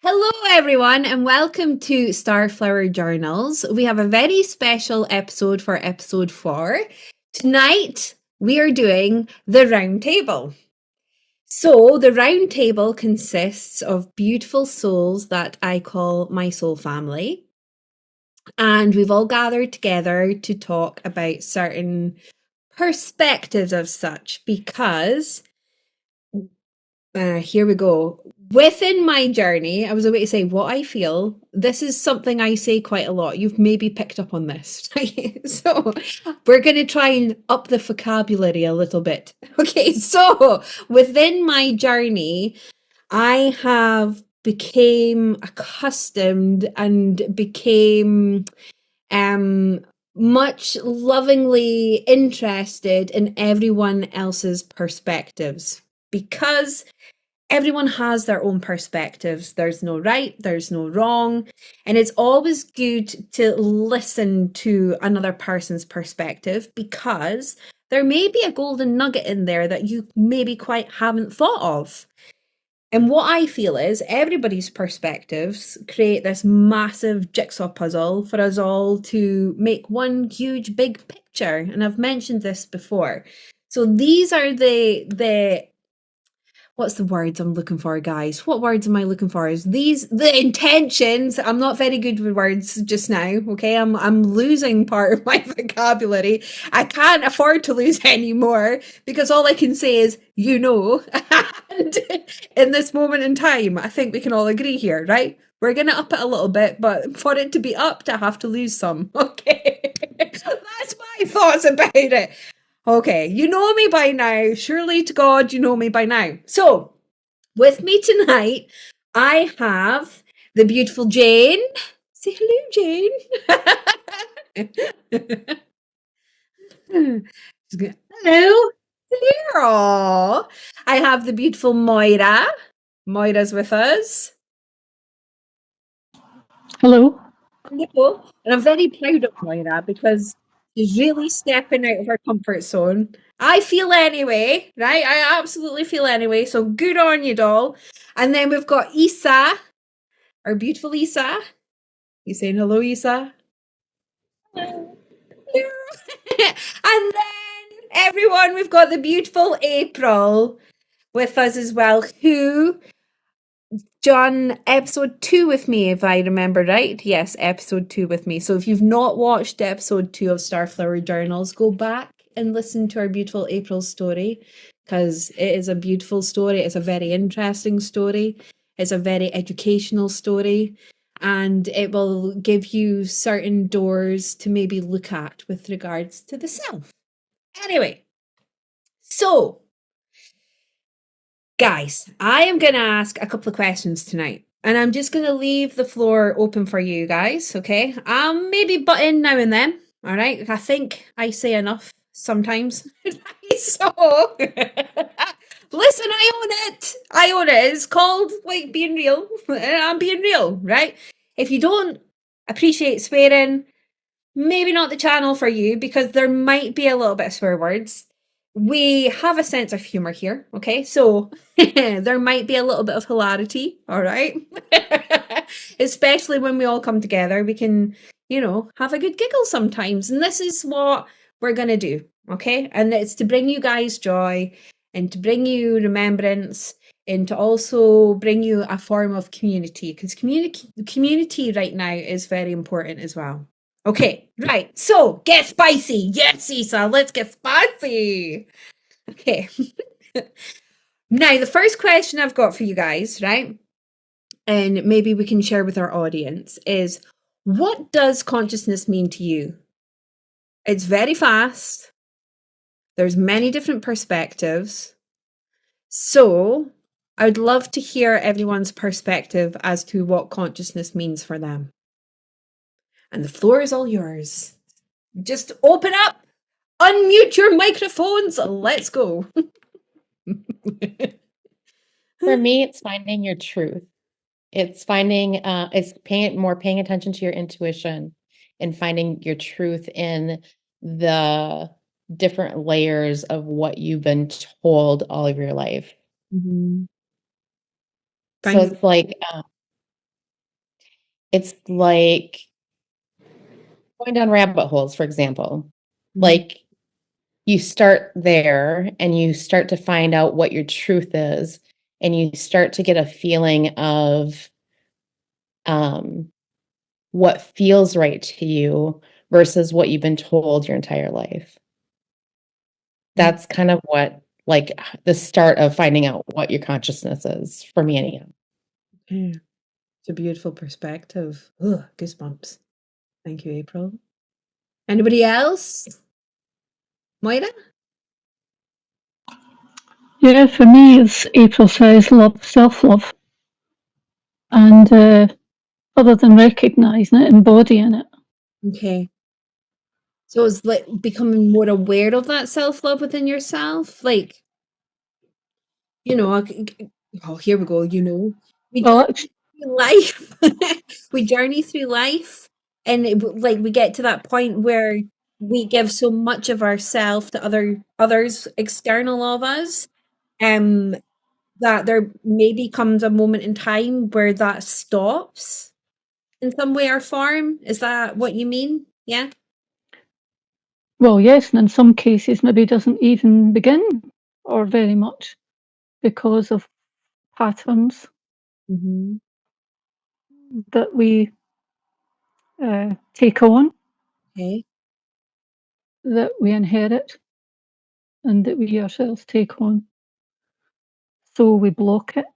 Hello, everyone, and welcome to StarFlower Journals. We have a very special episode for Episode 4. Tonight, we are doing the round table. So, the round table consists of beautiful souls that I call my soul family. And we've all gathered together to talk about certain perspectives of such because here we go. Within my journey, I was about to say what I feel. This is something I say quite a lot. You've maybe picked up on this, right? So we're going to try and up the vocabulary a little bit. Okay, so within my journey, I have became accustomed and became much lovingly interested in everyone else's perspectives because everyone has their own perspectives. There's no right, there's no wrong. And it's always good to listen to another person's perspective because there may be a golden nugget in there that you maybe quite haven't thought of. And what I feel is everybody's perspectives create this massive jigsaw puzzle for us all to make one huge big picture. And I've mentioned this before. So these are the what's the words I'm looking for, guys? What words am I looking for? Is these the intentions? I'm not very good with words just now, okay? I'm losing part of my vocabulary. I can't afford to lose any more because all I can say is, you know. And in this moment in time, I think we can all agree here, right? We're going to up it a little bit, but for it to be upped, I have to lose some, okay? That's my thoughts about it. Okay, you know me by now. Surely to God, you know me by now. So, with me tonight, I have the beautiful Jayne. Say hello, Jayne. Hello. Hello. I have the beautiful Moira. Moira's with us. Hello. Hello. And I'm very proud of Moira because she's really stepping out of her comfort zone. I feel anyway, right? I absolutely feel anyway. So good on you, doll. And then we've got Isa, our beautiful Isa. You saying hello, Isa? Hello. And then everyone, we've got the beautiful April with us as well, who done episode 2 with me, if I remember right. Yes, episode 2 with me. So if you've not watched episode 2 of StarFlower Journals, go back and listen to our beautiful April's story because it is a beautiful story. It's a very interesting story. It's a very educational story. And it will give you certain doors to maybe look at with regards to the self. Anyway, so guys, I am going to ask a couple of questions tonight. And I'm just going to leave the floor open for you guys, okay? Maybe butt in now and then, all right? I think I say enough sometimes. So, listen, I own it. I own it. It's called, like, being real. I'm being real, right? If you don't appreciate swearing, maybe not the channel for you because there might be a little bit of swear words. We have a sense of humor here, okay? So there might be a little bit of hilarity, all right? Especially when we all come together, we can, you know, have a good giggle sometimes. And this is what we're going to do, okay? And it's to bring you guys joy and to bring you remembrance and to also bring you a form of community because community right now is very important as well. Okay, right. So get spicy. Yes, Isa, let's get spicy. Okay. Now, the first question I've got for you guys, right? And maybe we can share with our audience is, what does consciousness mean to you? It's very fast. There's many different perspectives. So I'd love to hear everyone's perspective as to what consciousness means for them. And the floor is all yours. Just open up, unmute your microphones, let's go. For me, it's finding your truth. It's finding, paying attention to your intuition and finding your truth in the different layers of what you've been told all of your life. Mm-hmm. So it's like going down rabbit holes, for example. Mm-hmm. Like you start there and you start to find out what your truth is, and you start to get a feeling of what feels right to you versus what you've been told your entire life. That's kind of what, like, the start of finding out what your consciousness is, for me anyhow. Yeah. It's a beautiful perspective. Ugh, goosebumps. Thank you, April. Anybody else? Moira? Yeah, for me, as April says, love, self-love. And other than recognising it, embodying it. Okay. So it's like becoming more aware of that self-love within yourself. Like, oh, here we go, we Well, journey through life. We journey through life, and like we get to that point where we give so much of ourself to others external of us, that there maybe comes a moment in time where that stops in some way or form. Is that what you mean? Yeah. well, yes, and in some cases maybe doesn't even begin, or very much, because of patterns Mm-hmm. that we take on, Okay. that we inherit, and that we ourselves take on. So we block it,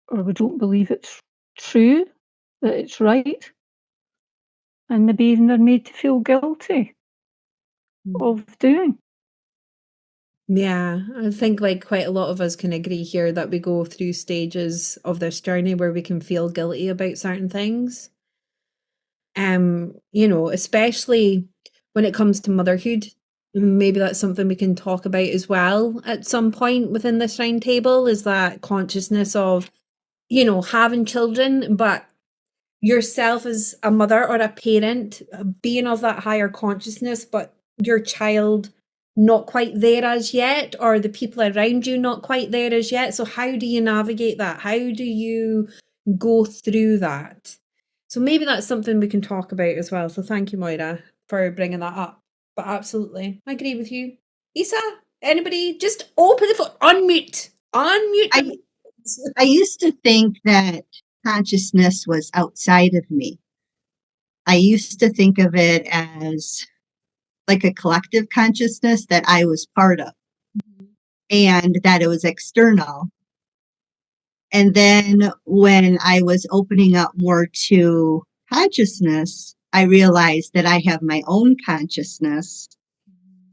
or we don't believe it's true, that it's right, and maybe even are made to feel guilty of doing. Yeah, I think like quite a lot of us can agree here that we go through stages of this journey where we can feel guilty about certain things. Especially when it comes to motherhood. Maybe that's something we can talk about as well at some point within this round table, is that consciousness of, having children, but yourself as a mother or a parent, being of that higher consciousness, but your child not quite there as yet, or the people around you not quite there as yet. So how do you navigate that? How do you go through that? So maybe that's something we can talk about as well. So thank you, Moira, for bringing that up. But absolutely, I agree with you. Isa, anybody, just open the phone, unmute, unmute. I used to think that consciousness was outside of me. I used to think of it as like a collective consciousness that I was part of, and that it was external. And then when I was opening up more to consciousness, I realized that I have my own consciousness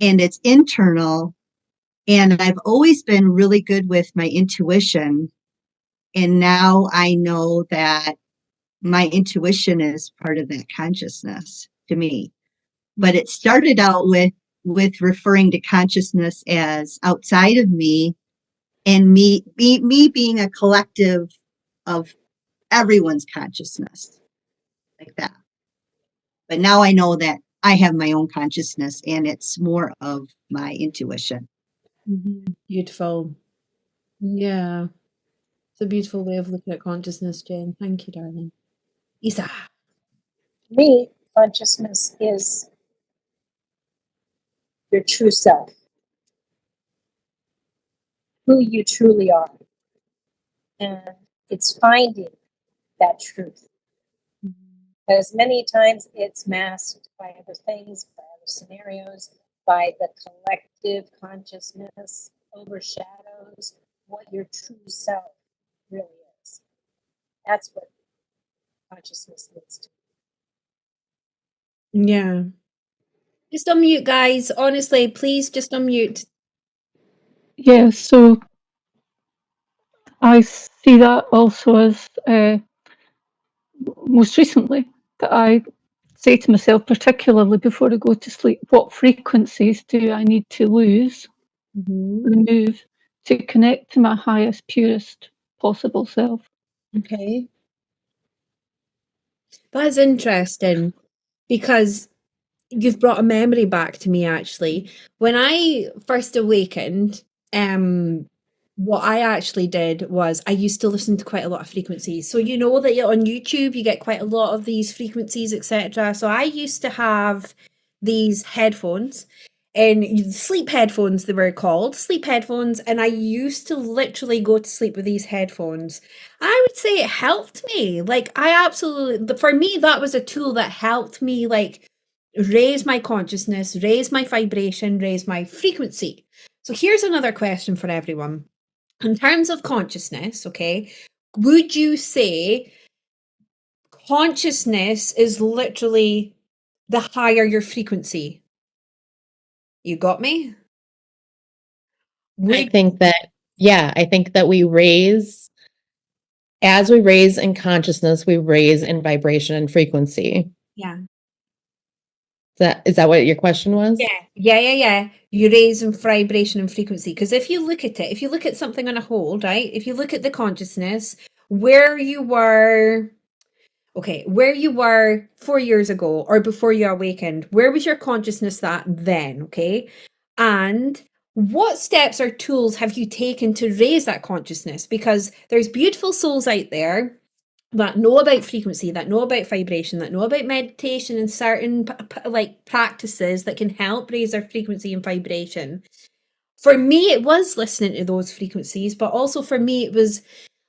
and it's internal. And I've always been really good with my intuition. And now I know that my intuition is part of that consciousness to me. But it started out with referring to consciousness as outside of me, and me being a collective of everyone's consciousness, like that. But now I know that I have my own consciousness and it's more of my intuition. Beautiful. Yeah. It's a beautiful way of looking at consciousness, Jayne. Thank you, darling. Isa. To me, consciousness is your true self, who you truly are. And it's finding that truth. Because many times it's masked by other things, by other scenarios, by the collective consciousness. overshadows what your true self really is. That's what consciousness leads to. Yeah. Just unmute, guys. Honestly, please just unmute. Yeah, so I see that also as most recently that I say to myself, particularly before I go to sleep, what frequencies do I need to remove to connect to my highest, purest possible self? Okay. That's interesting because you've brought a memory back to me actually. When I first awakened, what I actually did was I used to listen to quite a lot of frequencies. So you know that on YouTube you get quite a lot of these frequencies, etc. So I used to have these headphones and sleep headphones, they were called sleep headphones, and I used to literally go to sleep with these headphones. I would say it helped me. Like I absolutely, for me, that was a tool that helped me like raise my consciousness, raise my vibration, raise my frequency. So here's another question for everyone. In terms of consciousness, okay, would you say consciousness is literally the higher your frequency? You got me? I think that, yeah, I think that as we raise in consciousness, we raise in vibration and frequency. Yeah. Is that what your question was? Yeah. You raise in vibration and frequency. Because if you look at it, if you look at something on a whole, right? If you look at the consciousness, where you were 4 years ago or before you awakened, where was your consciousness at then? Okay. And what steps or tools have you taken to raise that consciousness? Because there's beautiful souls out there that know about frequency, that know about vibration, that know about meditation and certain like practices that can help raise our frequency and vibration. For me, it was listening to those frequencies, but also for me, it was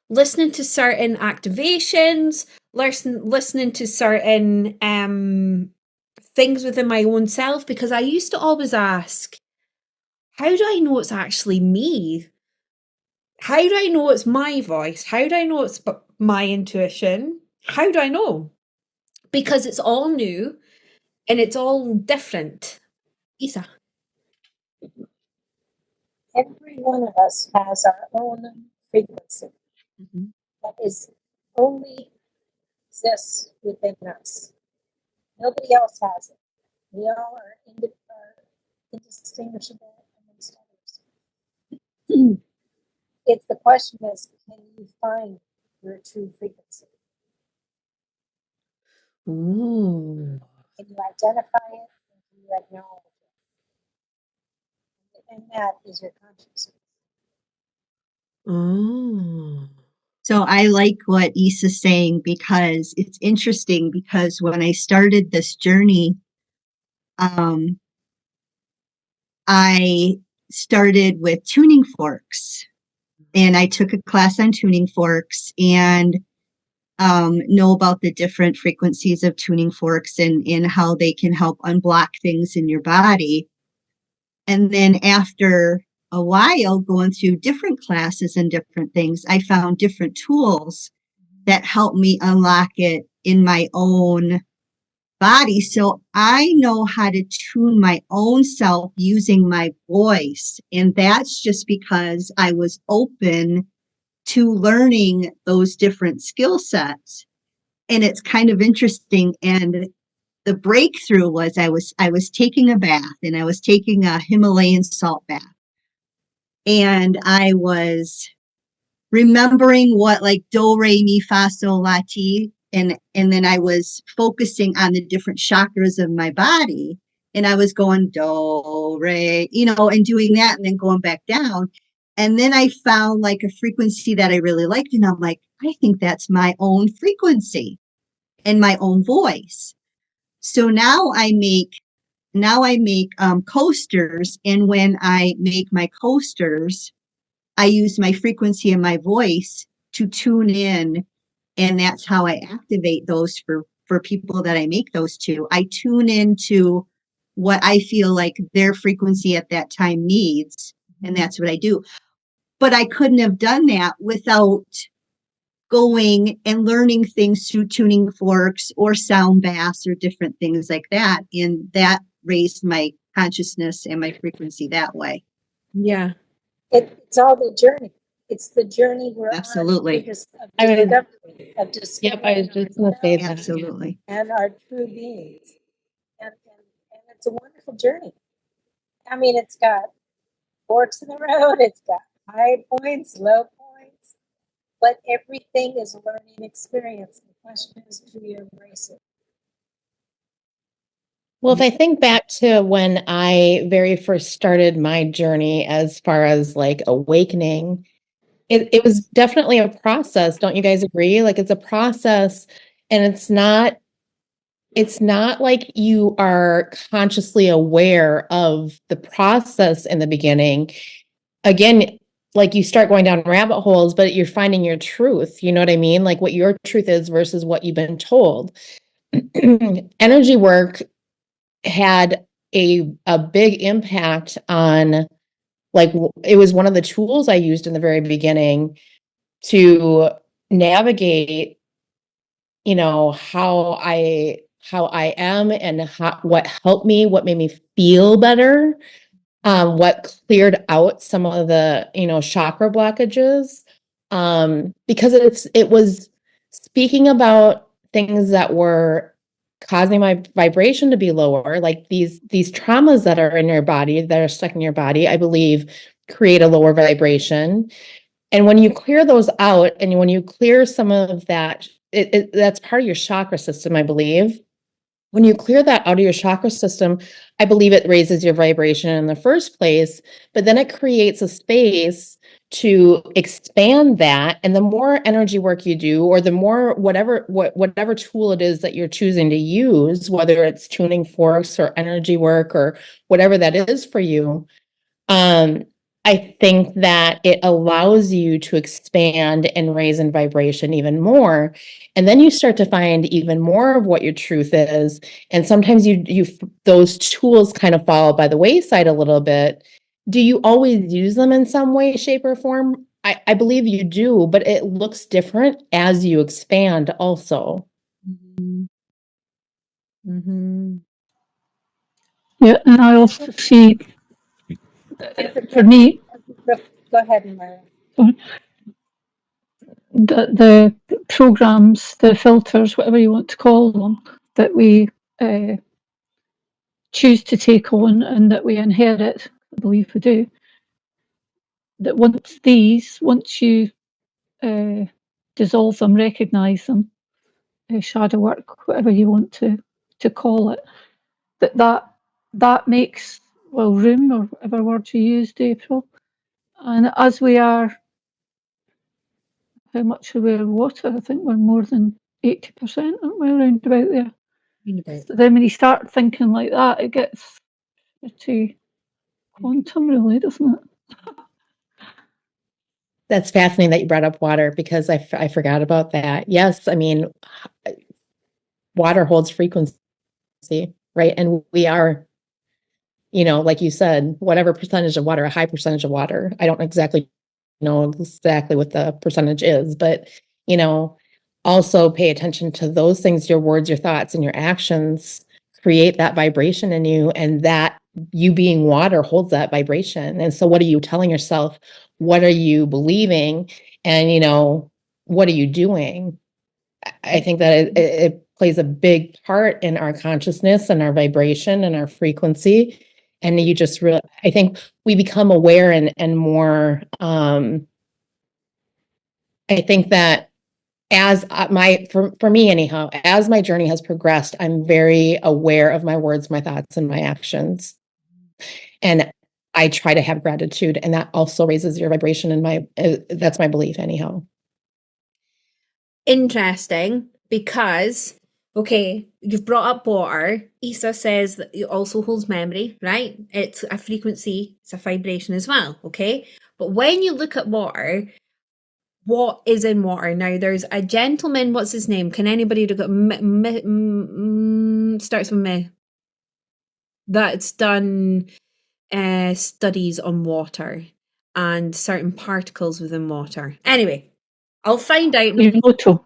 listening to certain activations, listening to certain things within my own self, because I used to always ask, how do I know it's actually me? How do I know it's my voice? How do I know it's my intuition? How do I know? Because it's all new and it's all different. Isa. Every one of us has our own frequency that is only exists within us. Nobody else has it. We all are indistinguishable amongst others. It's the question is, can you find your true frequency? Ooh. Can you identify it? And can you acknowledge it? And that is your consciousness. Oh. So I like what Isa's saying because it's interesting because when I started this journey, I started with tuning forks and I took a class on tuning forks and know about the different frequencies of tuning forks and how they can help unblock things in your body. And then after a while going through different classes and different things, I found different tools that helped me unlock it in my own body. So I know how to tune my own self using my voice. And that's just because I was open to learning those different skill sets. And it's kind of interesting. And the breakthrough was I was taking a bath and I was taking a Himalayan salt bath. And I was remembering what like do, re, mi, fa, sol, la, ti. And then I was focusing on the different chakras of my body. And I was going do, re, and doing that and then going back down. And then I found like a frequency that I really liked. And I'm like, I think that's my own frequency and my own voice. So now I make coasters. And when I make my coasters, I use my frequency and my voice to tune in. And that's how I activate those for people that I make those to. I tune into what I feel like their frequency at that time needs. and that's what I do. But I couldn't have done that without going and learning things through tuning forks or sound baths or different things like that. And that raised my consciousness and my frequency that way. Yeah. It's all the journey. It's the journey we're Absolutely. on. I was- Of discovering Yep, I was just going to say that. Absolutely. and our true beings. And it's a wonderful journey. I mean, it's got forks in the road, it's got high points, low points, but everything is a learning experience. The question is, do you embrace it? Well, if I think back to when I very first started my journey as far as like awakening, it was definitely a process. Don't you guys agree? Like it's a process, and it's not like you are consciously aware of the process in the beginning. Again, like you start going down rabbit holes, but you're finding your truth. You know what I mean? Like what your truth is versus what you've been told. Energy work had a big impact on, like, it was one of the tools I used in the very beginning to navigate, you know, how I am, and what helped me, what made me feel better, what cleared out some of the, you know, chakra blockages, because it was speaking about things that were causing my vibration to be lower, like these traumas that are in your body, that are stuck in your body, I believe create a lower vibration. And when you clear those out, and when you clear some of that, that's part of your chakra system, I believe. When you clear that out of your chakra system, I believe it raises your vibration in the first place, but then it creates a space to expand that. And the more energy work you do, or the more whatever tool it is that you're choosing to use, whether it's tuning forks or energy work or whatever that is for you, I think that it allows you to expand and raise in vibration even more. And then you start to find even more of what your truth is. And sometimes those tools kind of fall by the wayside a little bit. Do you always use them in some way, shape, or form? I believe you do, but it looks different as you expand also. Mm-hmm. Mm-hmm. Yeah, and I also see, for me, Go ahead, Moira. the programs, the filters, whatever you want to call them, that we choose to take on and that we inherit, I believe we do, that once you dissolve them, recognize them, shadow work, whatever you want to call it, that makes, well, room, or whatever word you used, April. And as we are, how much are we of water? I think we're more than 80%, aren't we, around about there? So then when you start thinking like that, it gets pretty quantum, really, doesn't it? That's fascinating that you brought up water, because I forgot about that. Yes, I mean, water holds frequency, right? And we are, you know, like you said, whatever percentage of water, a high percentage of water. I don't exactly know exactly what the percentage is, but, you know, also pay attention to those things. Your words, your thoughts, and your actions create that vibration in you, and that you being water holds that vibration. And so what are you telling yourself? What are you believing? And, you know, what are you doing? I think that it plays a big part in our consciousness and our vibration and our frequency. And you just really, I think we become aware and more, I think that as for me anyhow, as my journey has progressed, I'm very aware of my words, my thoughts, and my actions. And I try to have gratitude, and that also raises your vibration, and that's my belief anyhow. Interesting, because, okay, you've brought up water. Isa says that it also holds memory, right? It's a frequency, it's a vibration as well, okay? But when you look at water, what is in water? Now, there's a gentleman, what's his name? Can anybody look at, starts with me, that's done studies on water. and certain particles within water. Anyway, I'll find out. Emoto.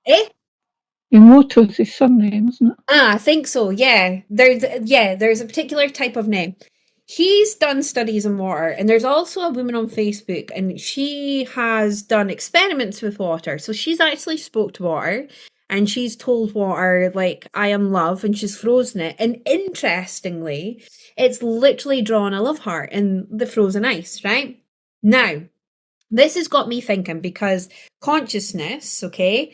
Eh? Emoto's his surname, isn't it? I think so. Yeah, there's a particular type of name. He's done studies on water, and there's also a woman on Facebook, and she has done experiments with water. So she's actually spoke to water, and she's told water, like, I am love, and she's frozen it. And interestingly, it's literally drawn a love heart in the frozen ice, right? Now, this has got me thinking, because consciousness, okay,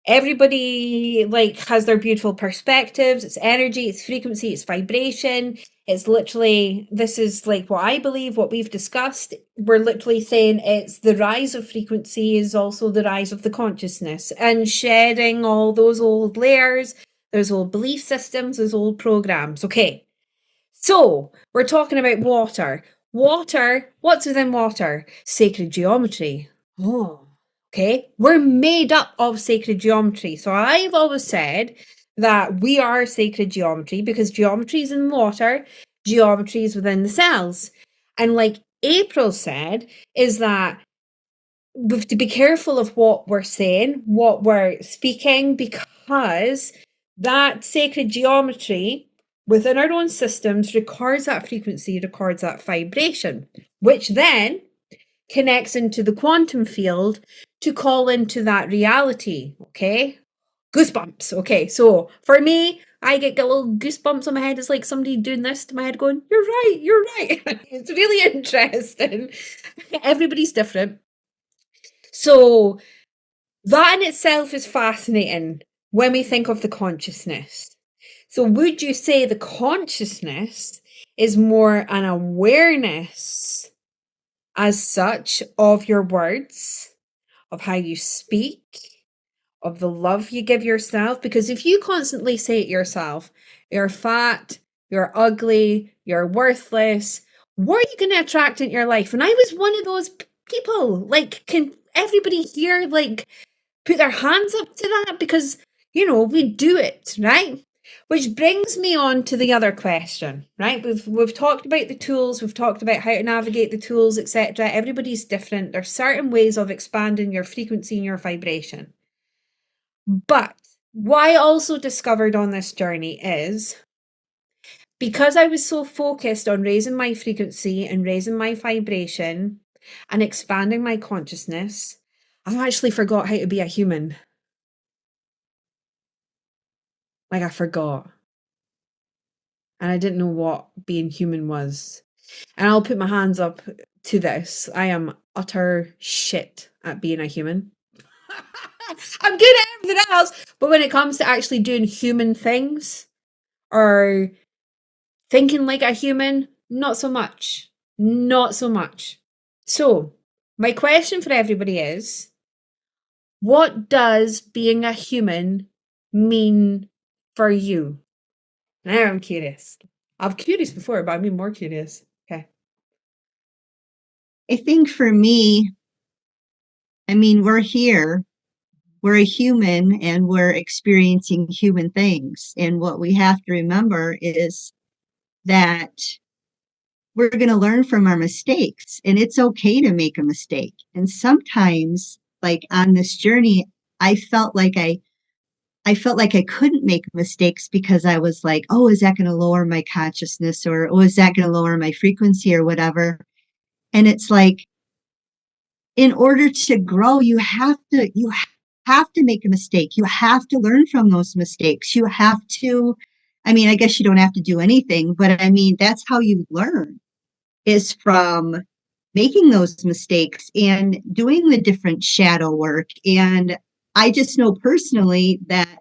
everybody like has their beautiful perspectives. It's energy, it's frequency, it's vibration. It's literally, this is like what I believe, what we've discussed. We're literally saying it's the rise of frequency is also the rise of the consciousness, and shedding all those old layers, those old belief systems, those old programs. Okay, so we're talking about water. Water, what's within water? Sacred geometry. Oh, okay. We're made up of sacred geometry. So I've always said that we are sacred geometry, because geometry is in water, geometry is within the cells. And like April said, is that we have to be careful of what we're saying, what we're speaking, because that sacred geometry within our own systems records that frequency, records that vibration, which then connects into the quantum field to call into that reality. Okay, goosebumps. Okay, so for me, I get little goosebumps on my head. It's like somebody doing this to my head going, you're right, you're right. It's really interesting. Everybody's different. So that in itself is fascinating when we think of the consciousness. So would you say the consciousness is more an awareness as such of your words, of how you speak, of the love you give yourself? Because if you constantly say to yourself, you're fat, you're ugly, you're worthless, what are you going to attract into your life? And I was one of those people. Like, can everybody here like put their hands up to that? Because, you know, we do it, right? Which brings me on to the other question, right? We've talked about the tools, we've talked about how to navigate the tools, etc. Everybody's different. There's certain ways of expanding your frequency and your vibration. But what I also discovered on this journey is, because I was so focused on raising my frequency and raising my vibration and expanding my consciousness, I actually forgot how to be a human. Like, I forgot. And I didn't know what being human was. And I'll put my hands up to this. I am utter shit at being a human. I'm good at everything else. But when it comes to actually doing human things or thinking like a human, not so much. Not so much. So, my question for everybody is, what does being a human mean for you? Now I'm curious. I'm curious before, but I'm more curious. Okay. I think for me, I mean, we're here, we're a human, and we're experiencing human things. And what we have to remember is that we're going to learn from our mistakes, and it's okay to make a mistake. And sometimes, like on this journey, I felt like I couldn't make mistakes, because I was like, oh, is that going to lower my consciousness, or oh, is that going to lower my frequency or whatever? And it's like, in order to grow, you have to make a mistake. You have to learn from those mistakes. You have to, I mean, I guess you don't have to do anything, but I mean, that's how you learn, is from making those mistakes and doing the different shadow work. And I just know personally that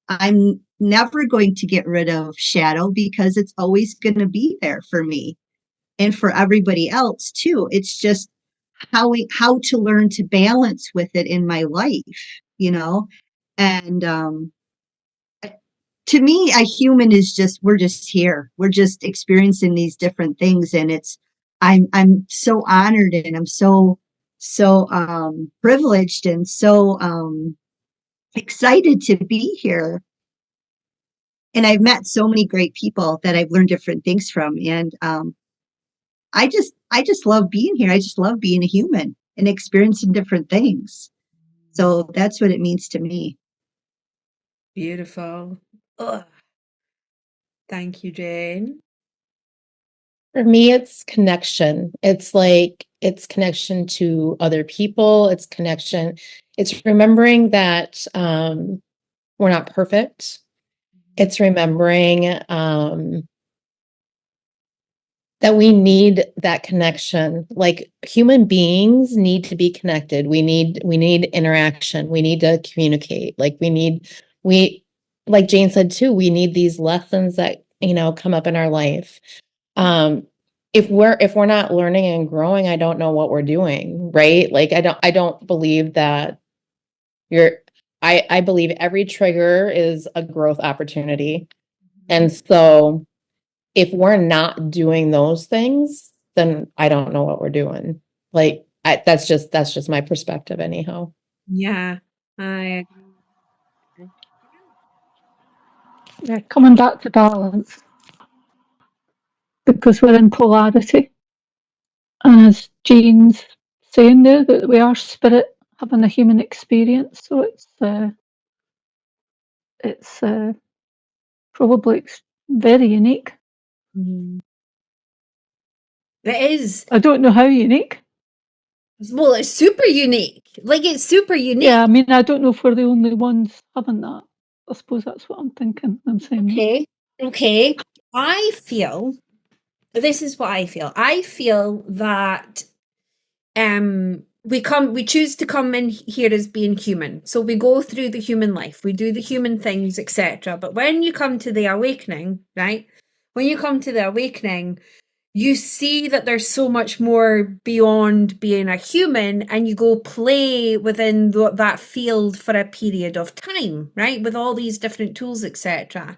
I'm never going to get rid of shadow, because it's always going to be there for me and for everybody else too. It's just how to learn to balance with it in my life, you know? And to me, a human is just, we're just here. We're just experiencing these different things. And I'm so honored, and I'm so privileged, and so excited to be here. And I've met so many great people that I've learned different things from. And I just love being here. I just love being a human and experiencing different things. So that's what it means to me. Beautiful. Ugh. Thank you, Jayne. For me, it's connection. It's connection to other people. It's connection. It's remembering that we're not perfect. It's remembering that we need that connection. Like human beings need to be connected. We need interaction. We need to communicate. Like like Jayne said too, we need these lessons that, come up in our life. If we're not learning and growing, I don't know what we're doing, right? Like I don't believe that I believe every trigger is a growth opportunity. And so if we're not doing those things, then I don't know what we're doing. Like that's just my perspective anyhow. Yeah, I agree. Yeah, coming back to balance, because we're in polarity. And as Jayne's saying there, that we are spirit having a human experience, so it's probably very unique. Mhm. It is. I don't know how unique. Well, it's super unique. Like, it's super unique. Yeah, I mean, I don't know if we're the only ones having that. I suppose that's what I'm thinking. I'm saying that. Okay. I feel, this is what I feel. I feel that we choose to come in here as being human. So we go through the human life, we do the human things, etc. But when you come to the awakening, right? When you come to the awakening, you see that there's so much more beyond being a human, and you go play within that field for a period of time, right? With all these different tools, etc.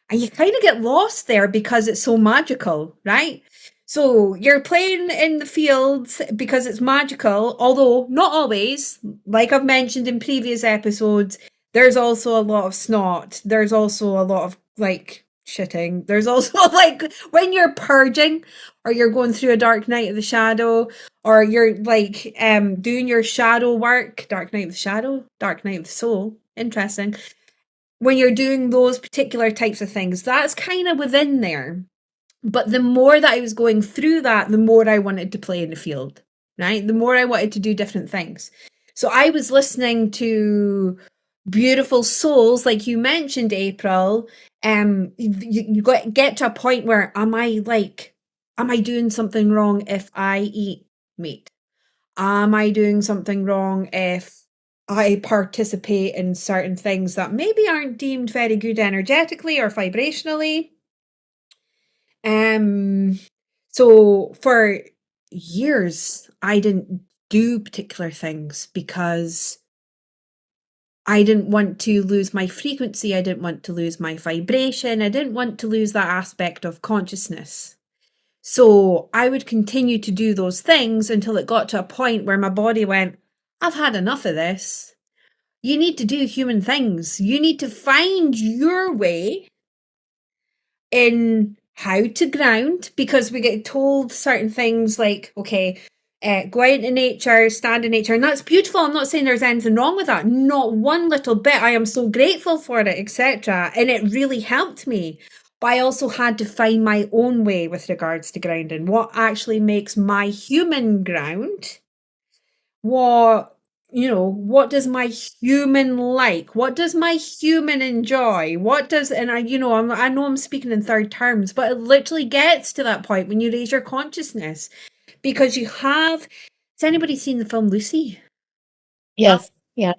And you kind of get lost there because it's so magical, right? So you're playing in the fields because it's magical, although not always. Like I've mentioned in previous episodes, there's also a lot of snot. There's also a lot of like shitting. There's also like when you're purging or you're going through a dark night of the shadow or you're like doing your shadow work, dark night of the shadow, dark night of the soul. Interesting. When you're doing those particular types of things, that's kind of within there. But the more that I was going through that, the more I wanted to play in the field, right? The more I wanted to do different things. So I was listening to beautiful souls, like you mentioned, April. You get to a point where am I doing something wrong if I eat meat? Am I doing something wrong if I participate in certain things that maybe aren't deemed very good energetically or vibrationally? So for years, I didn't do particular things because I didn't want to lose my frequency. I didn't want to lose my vibration. I didn't want to lose that aspect of consciousness. So I would continue to do those things until it got to a point where my body went, I've had enough of this. You need to do human things. You need to find your way in how to ground, because we get told certain things like, okay, go out into nature, stand in nature. And that's beautiful. I'm not saying there's anything wrong with that. Not one little bit. I am so grateful for it, etc. And it really helped me. But I also had to find my own way with regards to grounding. What actually makes my human ground? What does my human like? What does my human enjoy? And I know I'm speaking in third terms, but it literally gets to that point when you raise your consciousness, because has anybody seen the film Lucy? Yes. Yeah.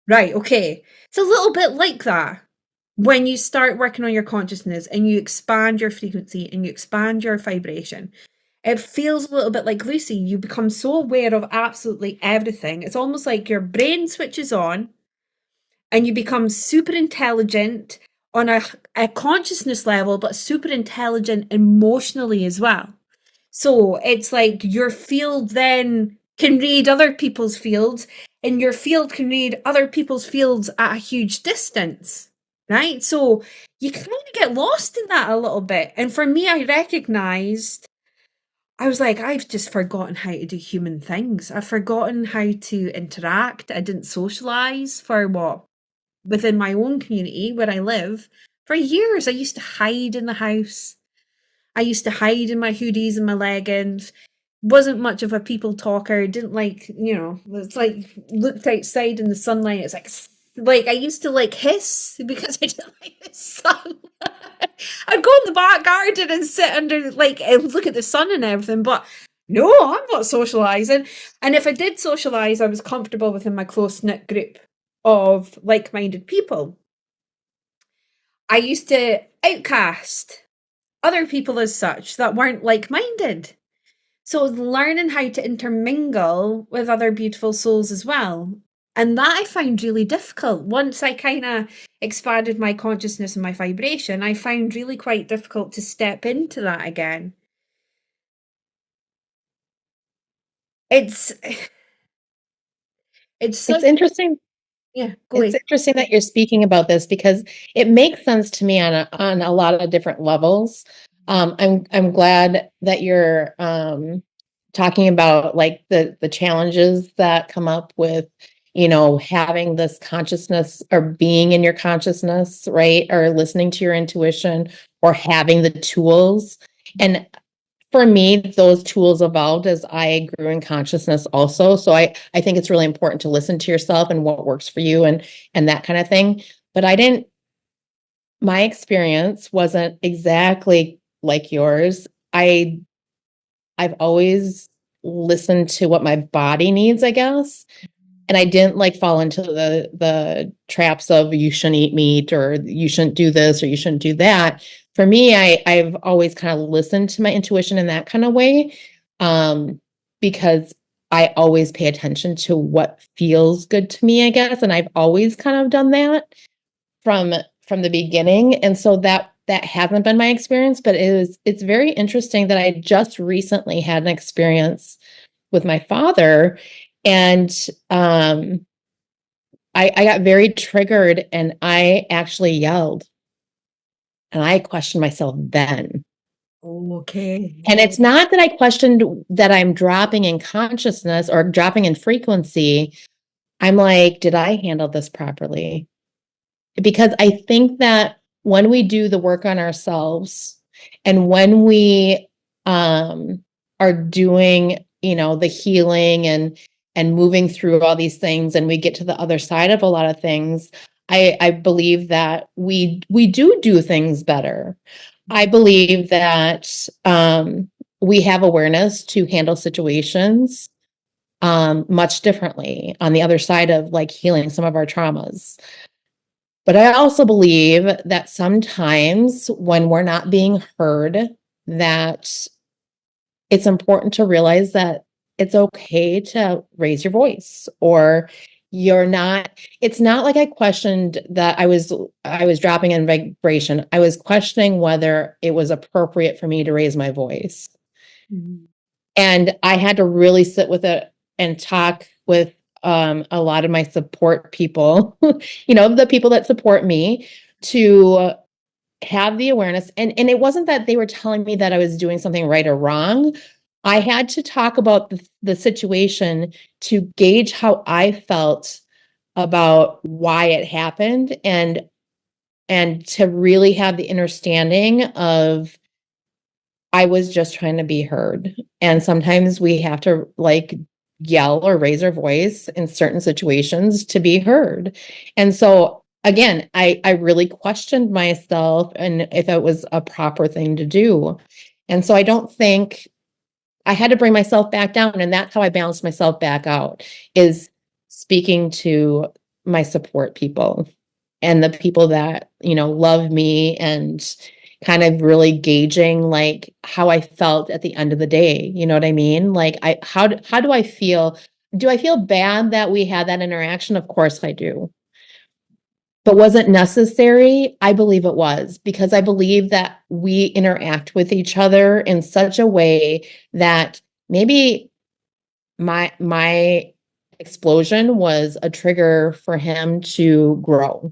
Right. Okay. It's a little bit like that. When you start working on your consciousness and you expand your frequency and you expand your vibration, it feels a little bit like Lucy. You become so aware of absolutely everything. It's almost like your brain switches on and you become super intelligent on a consciousness level, but super intelligent emotionally as well. So it's like your field then can read other people's fields, and your field can read other people's fields at a huge distance, right? So you kind of get lost in that a little bit. And for me, I recognized I was like, I've just forgotten how to do human things. I've forgotten how to interact. I didn't socialize for within my own community where I live. For years, I used to hide in the house. I used to hide in my hoodies and my leggings. Wasn't much of a people talker. Didn't like, it's like looked outside in the sunlight. It's like I used to like hiss because I didn't like the sun. I'd go in the back garden and sit under and look at the sun and everything, but no, I'm not socializing. And if I did socialize, I was comfortable within my close knit group of like minded people. I used to outcast other people as such that weren't like minded. So learning how to intermingle with other beautiful souls as well. And that I found really difficult. Once I kind of expanded my consciousness and my vibration, I found really quite difficult to step into that again. It's interesting. Yeah, it's interesting that you're speaking about this because it makes sense to me on a lot of different levels. I'm glad that you're talking about like the challenges that come up with, having this consciousness or being in your consciousness, right? Or listening to your intuition or having the tools. And for me, those tools evolved as I grew in consciousness also. So I think it's really important to listen to yourself and what works for you and that kind of thing. But my experience wasn't exactly like yours. I've always listened to what my body needs, I guess. And I didn't like fall into the traps of you shouldn't eat meat or you shouldn't do this or you shouldn't do that. For me, I've always kind of listened to my intuition in that kind of way, because I always pay attention to what feels good to me, I guess. And I've always kind of done that from the beginning. And so that hasn't been my experience, but it's very interesting that I just recently had an experience with my father. And I got very triggered and I actually yelled and I questioned myself then. Okay. And it's not that I questioned that I'm dropping in consciousness or dropping in frequency. I'm like, did I handle this properly? Because I think that when we do the work on ourselves and when we are doing, the healing and moving through all these things and we get to the other side of a lot of things, I believe that we do things better. I believe that we have awareness to handle situations much differently on the other side of like healing some of our traumas. But I also believe that sometimes when we're not being heard, that it's important to realize that it's okay to raise your voice or it's not like I questioned that I was dropping in vibration. I was questioning whether it was appropriate for me to raise my voice. Mm-hmm. And I had to really sit with it and talk with a lot of my support people, the people that support me, to have the awareness. And it wasn't that they were telling me that I was doing something right or wrong. I had to talk about the situation to gauge how I felt about why it happened and to really have the understanding of I was just trying to be heard. And sometimes we have to like yell or raise our voice in certain situations to be heard. And so again, I really questioned myself and if it was a proper thing to do. And so I don't think I had to bring myself back down. And that's how I balanced myself back out, is speaking to my support people and the people that, love me and kind of really gauging like how I felt at the end of the day. You know what I mean? Like how do I feel? Do I feel bad that we had that interaction? Of course I do. But was it necessary? I believe it was, because I believe that we interact with each other in such a way that maybe my explosion was a trigger for him to grow,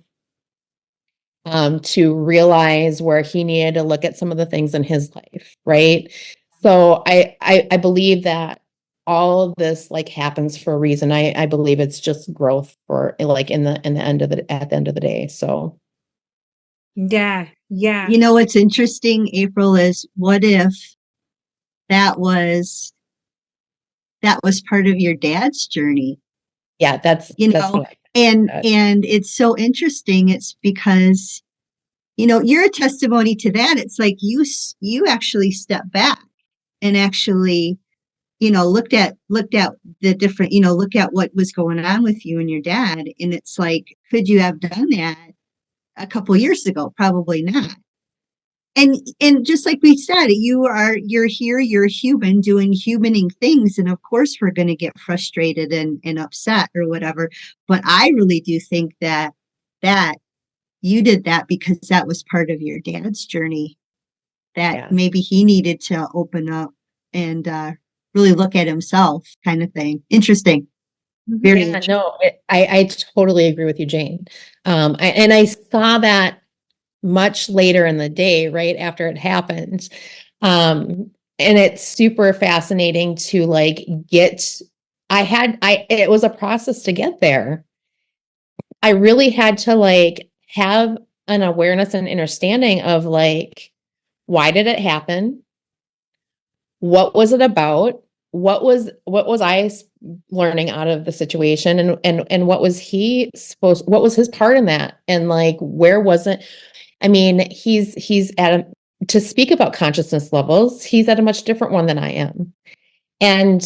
to realize where he needed to look at some of the things in his life, right? So I believe that all of this like happens for a reason. I believe it's just growth for like at the end of the day. So Yeah. You know what's interesting, April, is what if that was part of your dad's journey? yeah, that's what and it's so interesting. It's because, you're a testimony to that. It's like you actually stepped back and actually, looked at the different, look at what was going on with you and your dad. And it's like, could you have done that a couple years ago? Probably not. And just like we said, you're here, you're human doing humaning things. And of course we're going to get frustrated and upset or whatever. But I really do think that you did that because that was part of your dad's journey, that maybe he needed to open up and really look at himself, kind of thing. Interesting. Very interesting. No, I totally agree with you, Jayne. And I saw that much later in the day, right after it happened. And it's super fascinating to like it was a process to get there. I really had to like have an awareness and understanding of like, why did it happen? What was it about? What was I learning out of the situation, and what was what was his part in that? And like, where was it? I mean, he's to speak about consciousness levels, he's at a much different one than I am. And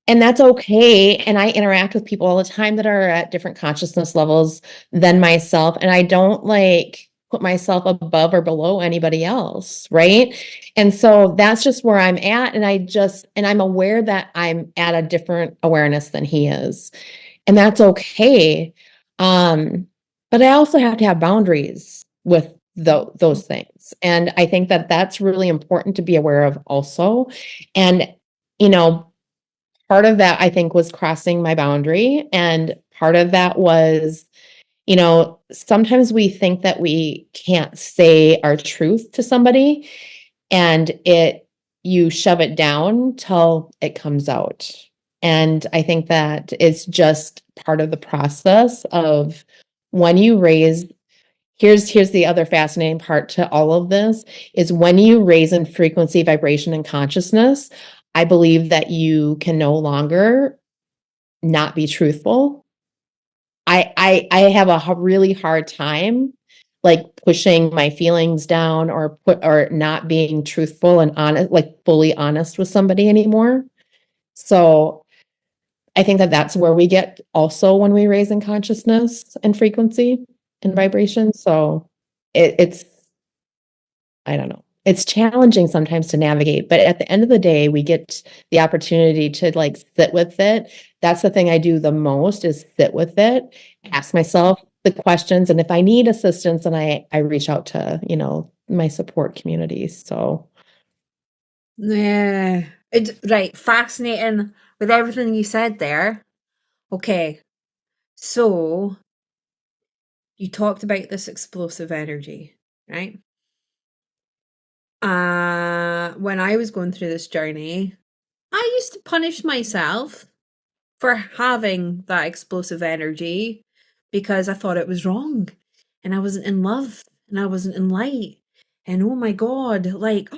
that's okay. And I interact with people all the time that are at different consciousness levels than myself. And I don't like put myself above or below anybody else. Right. And so that's just where I'm at. And I'm aware that I'm at a different awareness than he is. And that's okay. But I also have to have boundaries with those things. And I think that that's really important to be aware of also. And, part of that I think was crossing my boundary. And part of that was, sometimes we think that we can't say our truth to somebody, and you shove it down till it comes out. And I think that it's just part of the process of when you raise. Here's the other fascinating part to all of this is when you raise in frequency, vibration, and consciousness, I believe that you can no longer not be truthful. I have a really hard time like pushing my feelings down or not being truthful and honest, like fully honest with somebody anymore. So I think that that's where we get also when we raise in consciousness and frequency and vibration. So it's, I don't know. It's challenging sometimes to navigate, but at the end of the day, we get the opportunity to like sit with it. That's the thing I do the most is sit with it, ask myself the questions. And if I need assistance, then I reach out to, my support communities. So. Yeah. Right. Fascinating with everything you said there. Okay. So you talked about this explosive energy, right? When I was going through this journey, I used to punish myself for having that explosive energy because I thought it was wrong and I wasn't in love and I wasn't in light. And oh my God, like,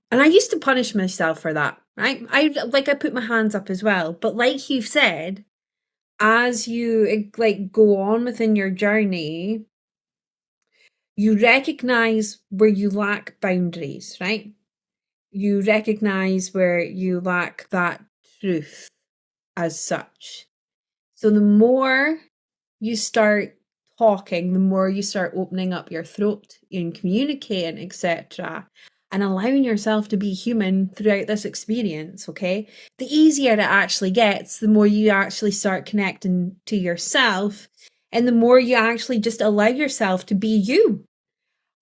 and I used to punish myself for that, right? I put my hands up as well. But like you've said, as you like go on within your journey, you recognize where you lack boundaries, right? You recognize where you lack that truth as such. So the more you start talking, the more you start opening up your throat and communicating, etc., and allowing yourself to be human throughout this experience, okay? The easier it actually gets, the more you actually start connecting to yourself, and the more you actually just allow yourself to be you.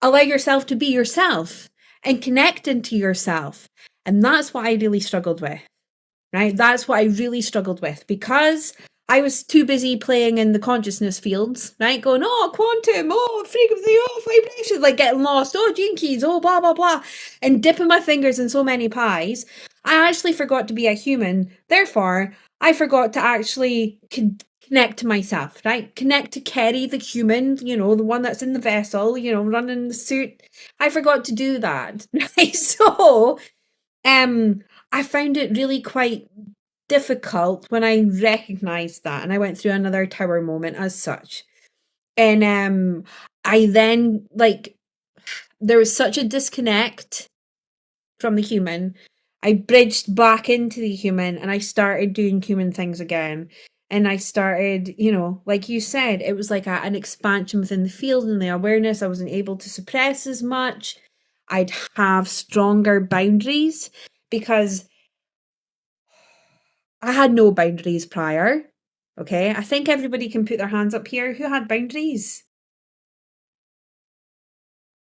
Allow yourself to be yourself and connect into yourself. And that's what I really struggled with, right? That's what I really struggled with because I was too busy playing in the consciousness fields, right? Going, oh, quantum, oh, frequency, oh, vibration, like getting lost, oh, gene keys, oh, blah, blah, blah, and dipping my fingers in so many pies. I actually forgot to be a human. Therefore, I forgot to actually connect to myself, right? Connect to Kerry, the human, the one that's in the vessel, running the suit. I forgot to do that, right? So, I found it really quite difficult when I recognized that, and I went through another tower moment as such. And I then, like, there was such a disconnect from the human. I bridged back into the human and I started doing human things again. And I started, like you said, it was like an expansion within the field and the awareness. I wasn't able to suppress as much. I'd have stronger boundaries because I had no boundaries prior. Okay. I think everybody can put their hands up here. Who had boundaries?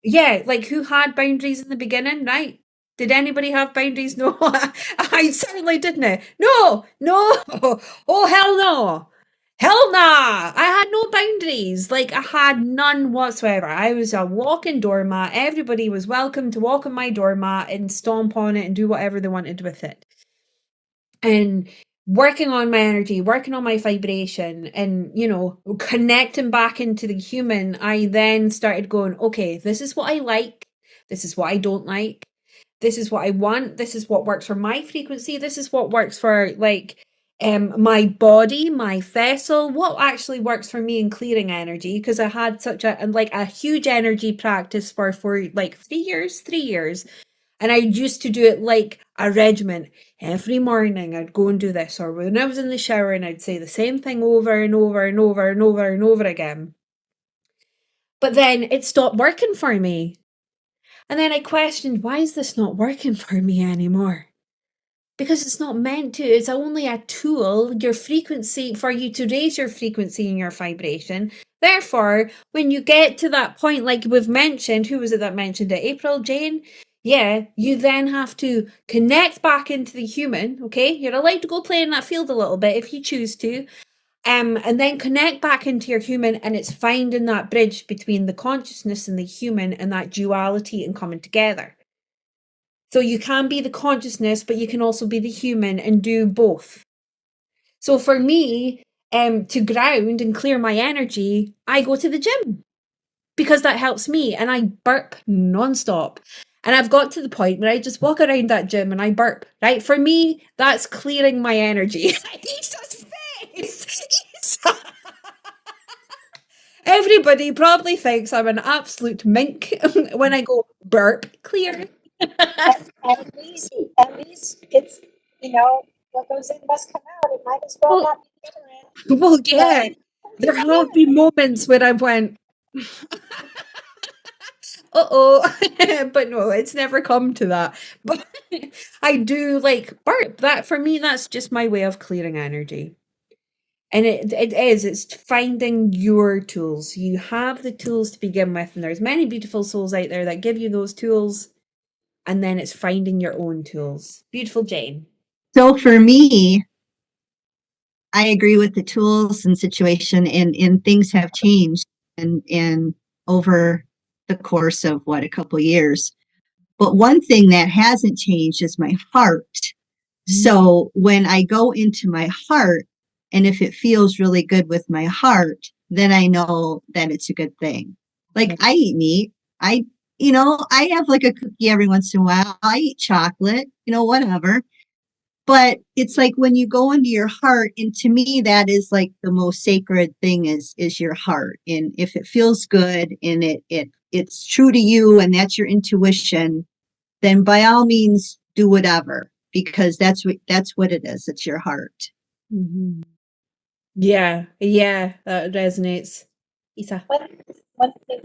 Yeah, like who had boundaries in the beginning, right? Did anybody have boundaries? No, I certainly didn't. No, no. Oh, hell no. Hell nah. I had no boundaries. Like, I had none whatsoever. I was a walking doormat. Everybody was welcome to walk on my doormat and stomp on it and do whatever they wanted with it. And working on my energy, working on my vibration, and connecting back into the human, I then started going, okay, this is what I like, this is what I don't like, this is what I want, this is what works for my frequency, this is what works for my body, my vessel, what actually works for me in clearing energy, because I had such a huge energy practice for like 3 years. And I used to do it like a regimen. Every morning I'd go and do this, or when I was in the shower and I'd say the same thing over and over and over and over and over again. But then it stopped working for me. And then I questioned, why is this not working for me anymore? Because it's not meant to. It's only a tool, your frequency, for you to raise your frequency and your vibration. Therefore, when you get to that point, like we've mentioned, who was it that mentioned it? April, Jayne? Yeah, you then have to connect back into the human, okay? You're allowed to go play in that field a little bit if you choose to. And then connect back into your human, and it's finding that bridge between the consciousness and the human and that duality and coming together. So you can be the consciousness, but you can also be the human and do both. So for me, to ground and clear my energy, I go to the gym because that helps me, and I burp nonstop. And I've got to the point where I just walk around that gym and I burp, right? For me, that's clearing my energy. Isa's face! Everybody probably thinks I'm an absolute mink when I go burp, clear. At least it's, what goes in must come out. It might as well Well, not be the other end. well, yeah. There Come have in. been moments where I went, uh-oh, but no, it's never come to that. But I do like burp. That for me, that's just my way of clearing energy. And it's finding your tools. You have the tools to begin with, and there's many beautiful souls out there that give you those tools, and then it's finding your own tools. Beautiful Jayne. So for me, I agree with the tools and situation, and things have changed and over the course of a couple years. But one thing that hasn't changed is my heart. So when I go into my heart, and if it feels really good with my heart, then I know that it's a good thing. Like I eat meat. I have like a cookie every once in a while. I eat chocolate, whatever. But it's like when you go into your heart, and to me, that is like the most sacred thing is your heart. And if it feels good and it's true to you and that's your intuition, then by all means do whatever, because that's what it is. It's your heart. Mm-hmm. Yeah, that resonates. Isa. One thing,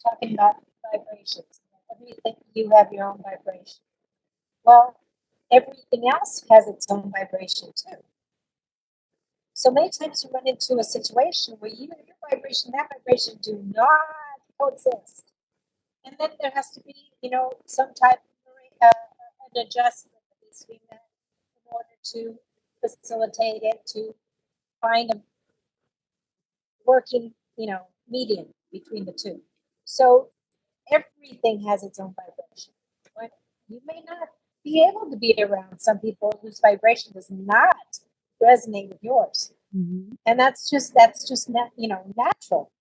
talking about vibrations, everything, you have your own vibration. Well, everything else has its own vibration too. So many times you run into a situation where you and your vibration, that vibration do not coexist. And then there has to be, some type of an adjustment between that in order to facilitate it, to find a working, medium between the two. So everything has its own vibration. But you may not be able to be around some people whose vibration does not resonate with yours. Mm-hmm. And that's just natural.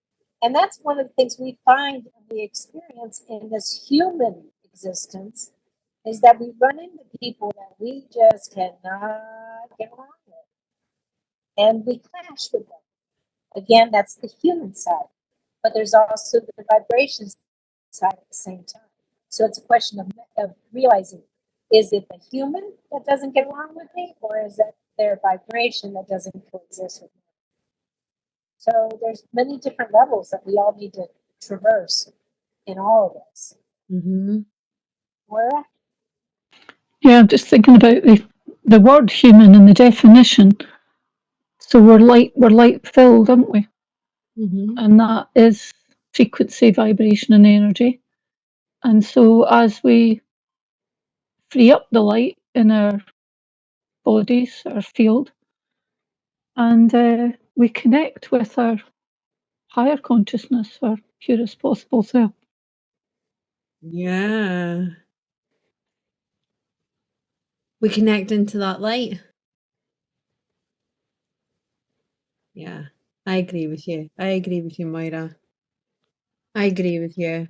And that's one of the things we find and we experience in this human existence is that we run into people that we just cannot get along with. And we clash with them. Again, that's the human side. But there's also the vibrations side at the same time. So it's a question of realizing, is it the human that doesn't get along with me, or is it their vibration that doesn't coexist with me? So there's many different levels that we all need to traverse in all of this. Mm-hmm. Moira? Yeah, I'm just thinking about the word human and the definition. So we're light filled, aren't we? Mm-hmm. And that is frequency, vibration, and energy. And so as we free up the light in our bodies, our field, and we connect with our higher consciousness, our purest possible self. Yeah. We connect into that light. Yeah, I agree with you. I agree with you, Moira. I agree with you.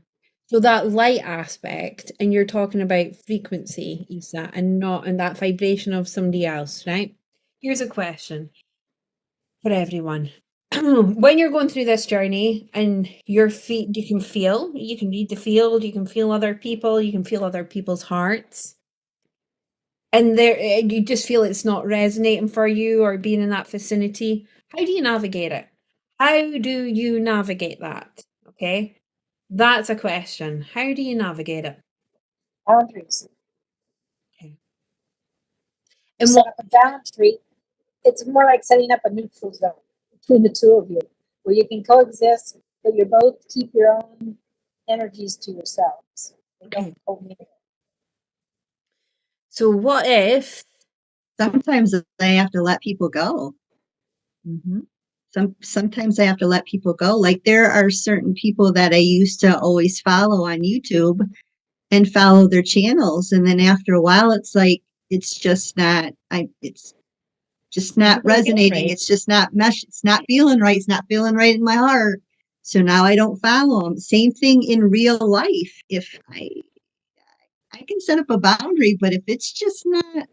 So that light aspect, and you're talking about frequency, Isa, and not in that vibration of somebody else, right? Here's a question for everyone. When you're going through this journey and your feet, you can read the field, you can feel other people, you can feel other people's hearts. And there you just feel it's not resonating for you or being in that vicinity. How do you navigate it? How do you navigate that? Okay. That's a question. How do you navigate it? Boundaries. Okay. You And set up a boundary. It's more like setting up a neutral zone between the two of you, where you can coexist, but you both keep your own energies to yourselves. They okay. don't co-mingle. So what if Sometimes I have to let people go. mm-hmm. Sometimes I have to let people go. Like there are certain people that I used to always follow on YouTube and follow their channels. And then after a while, it's like, it's just not resonating. Right. It's just not it's not feeling right. It's not feeling right in my heart. So now I don't follow them. Same thing in real life. If I can set up a boundary, but if it's just not,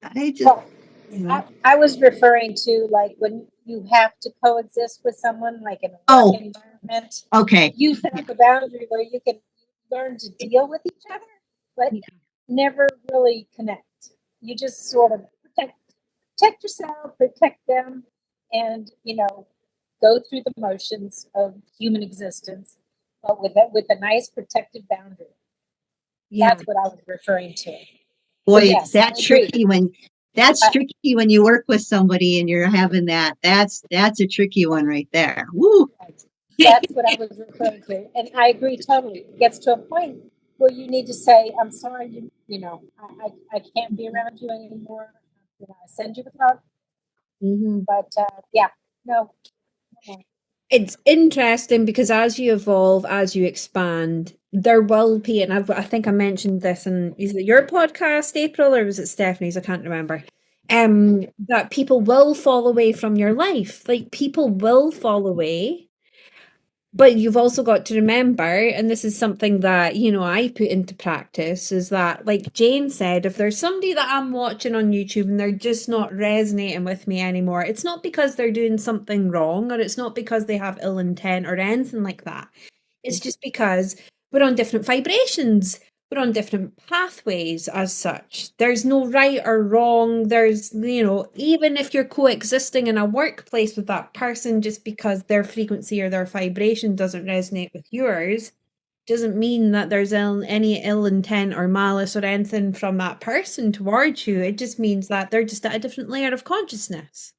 I just, Well, Yeah. I was referring to like when you have to coexist with someone, like in a work Oh. environment, okay. you set up a boundary where you can learn to deal with each other, but never really connect. You just sort of protect yourself, protect them, and go through the motions of human existence, but with a nice protective boundary. Yeah. That's what I was referring to. Boy, So yes, that's I agree. tricky when you work with somebody and you're having that. That's a tricky one right there. Woo. That's what I was referring to, and I agree totally. It gets to a point where you need to say, "I'm sorry, I can't be around you anymore. I send you without." Mm-hmm. But yeah, no. It's interesting because as you evolve, as you expand, there will be, and I think I mentioned this in, is it your podcast, April, or was it Stephanie's? I can't remember. That people will fall away from your life. Like people will fall away. But you've also got to remember, and this is something that, I put into practice, is that, like Jayne said, if there's somebody that I'm watching on YouTube and they're just not resonating with me anymore, it's not because they're doing something wrong or it's not because they have ill intent or anything like that. It's just because we're on different vibrations. We're on different pathways as such. There's no right or wrong. There's, even if you're coexisting in a workplace with that person, just because their frequency or their vibration doesn't resonate with yours, doesn't mean that there's any ill intent or malice or anything from that person towards you. It just means that they're just at a different layer of consciousness.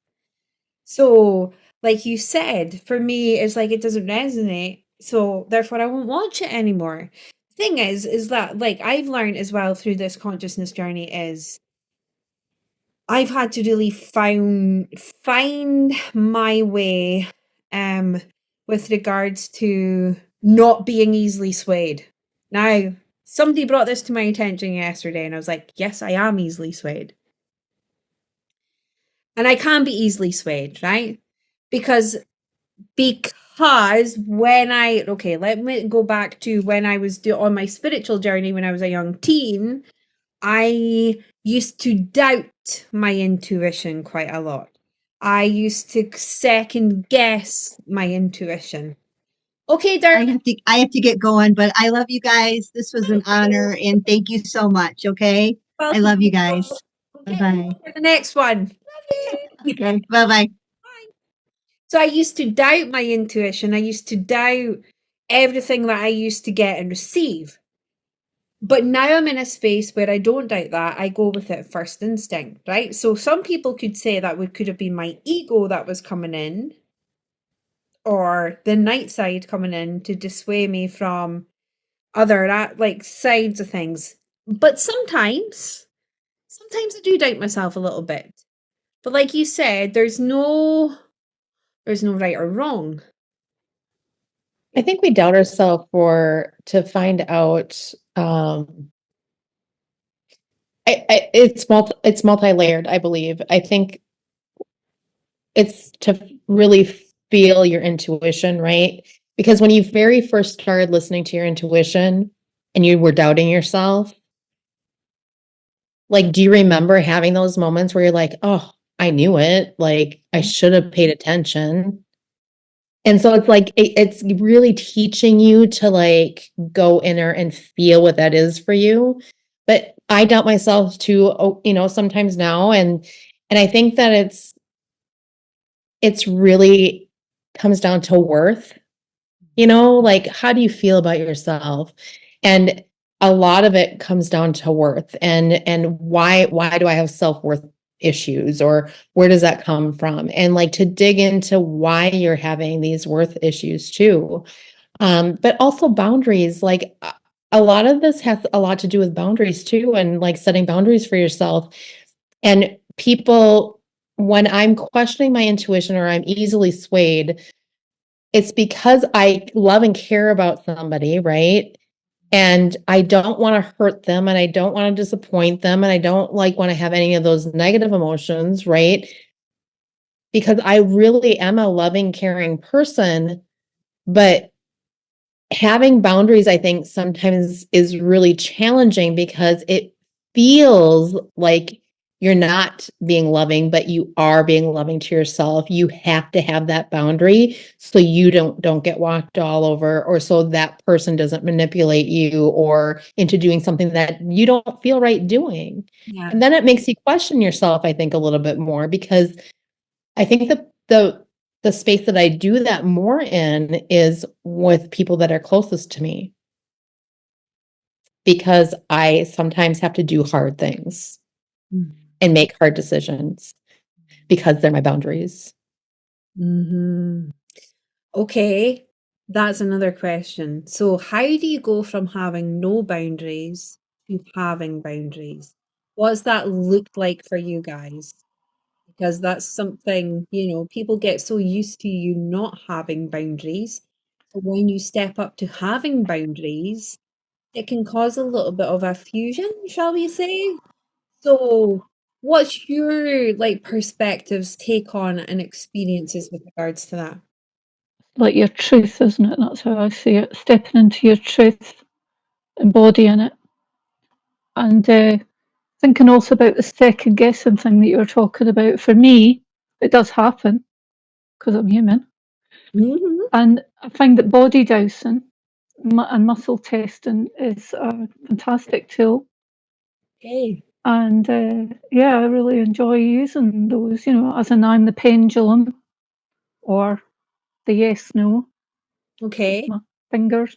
So, like you said, for me, it's like it doesn't resonate. So therefore I won't watch it anymore. Thing is that like I've learned as well through this consciousness journey is I've had to really find my way with regards to not being easily swayed. Now, somebody brought this to my attention yesterday, and I was like, yes, I am easily swayed. And I can be easily swayed, right? Because when let me go back to when I was on my spiritual journey when I was a young teen. I used to doubt my intuition quite a lot. I used to second guess my intuition. Okay, Dirk. I have to get going, but I love you guys. This was an honor, and thank you so much. Okay, I love you guys. Okay, Bye for the next one. bye. Okay, bye bye. So I used to doubt my intuition. I used to doubt everything that I used to get and receive. But now I'm in a space where I don't doubt that. I go with it first instinct, right? So some people could say that could have been my ego that was coming in, or the night side coming in to dissuade me from other sides of things. But sometimes I do doubt myself a little bit. But like you said, there's no right or wrong. I think we doubt ourselves to find out. It's multi-layered, I believe. I think it's to really feel your intuition, right? Because when you very first started listening to your intuition and you were doubting yourself, like, do you remember having those moments where you're like, oh, I knew it, like I should have paid attention? And so it's like it's really teaching you to like go inner and feel what that is for you. But I doubt myself too, sometimes now, and I think that it's really comes down to worth. Like, how do you feel about yourself? And a lot of it comes down to worth, and why do I have self-worth issues, or where does that come from? And like to dig into why you're having these worth issues too. But also boundaries, like a lot of this has a lot to do with boundaries too, and like setting boundaries for yourself. And people, when I'm questioning my intuition or I'm easily swayed, it's because I love and care about somebody, right? And I don't want to hurt them, and I don't want to disappoint them, and I don't like want to have any of those negative emotions, right? Because I really am a loving, caring person, but having boundaries, I think sometimes is really challenging because it feels like you're not being loving, but you are being loving to yourself. You have to have that boundary so you don't get walked all over, or so that person doesn't manipulate you or into doing something that you don't feel right doing. Yeah. And then it makes you question yourself, I think, a little bit more, because I think the space that I do that more in is with people that are closest to me, because I sometimes have to do hard things and make hard decisions because they're my boundaries. Mm-hmm. Okay, that's another question. So how do you go from having no boundaries to having boundaries? What's that looked like for you guys? Because that's something, people get so used to you not having boundaries. So when you step up to having boundaries, it can cause a little bit of a fusion, shall we say? So what's your perspectives, take on and experiences with regards to that? Like your truth, isn't it? That's how I see it. Stepping into your truth, embodying it. And thinking also about the second guessing thing that you were talking about. For me, it does happen because I'm human. Mm-hmm. And I find that body dowsing and muscle testing is a fantastic tool. Okay. And yeah, I really enjoy using those, as in I'm the pendulum or the yes, no. Okay. My fingers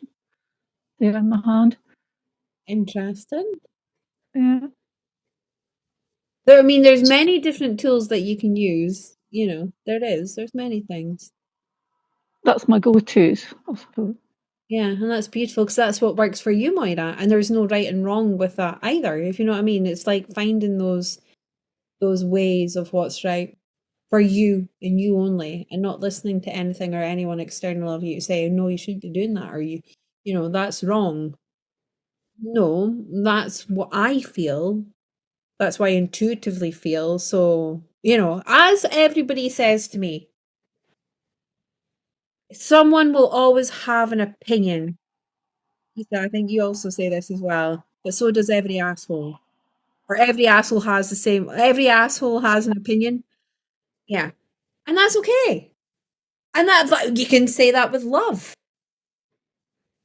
there in my hand. Interesting. Yeah. There's many different tools that you can use. There's many things. That's my go-tos, I suppose. Yeah, and that's beautiful because that's what works for you, Moira. And there's no right and wrong with that either, if you know what I mean. It's like finding those those ways of what's right for you and you only, and not listening to anything or anyone external of you say, no, you shouldn't be doing that, or you know, that's wrong. No, that's what I feel. That's what I intuitively feel. So, you know, as everybody says to me, someone will always have an opinion. I think you also say this as well, but so does every asshole. Or every asshole has every asshole has an opinion. Yeah. And that's okay. And you can say that with love.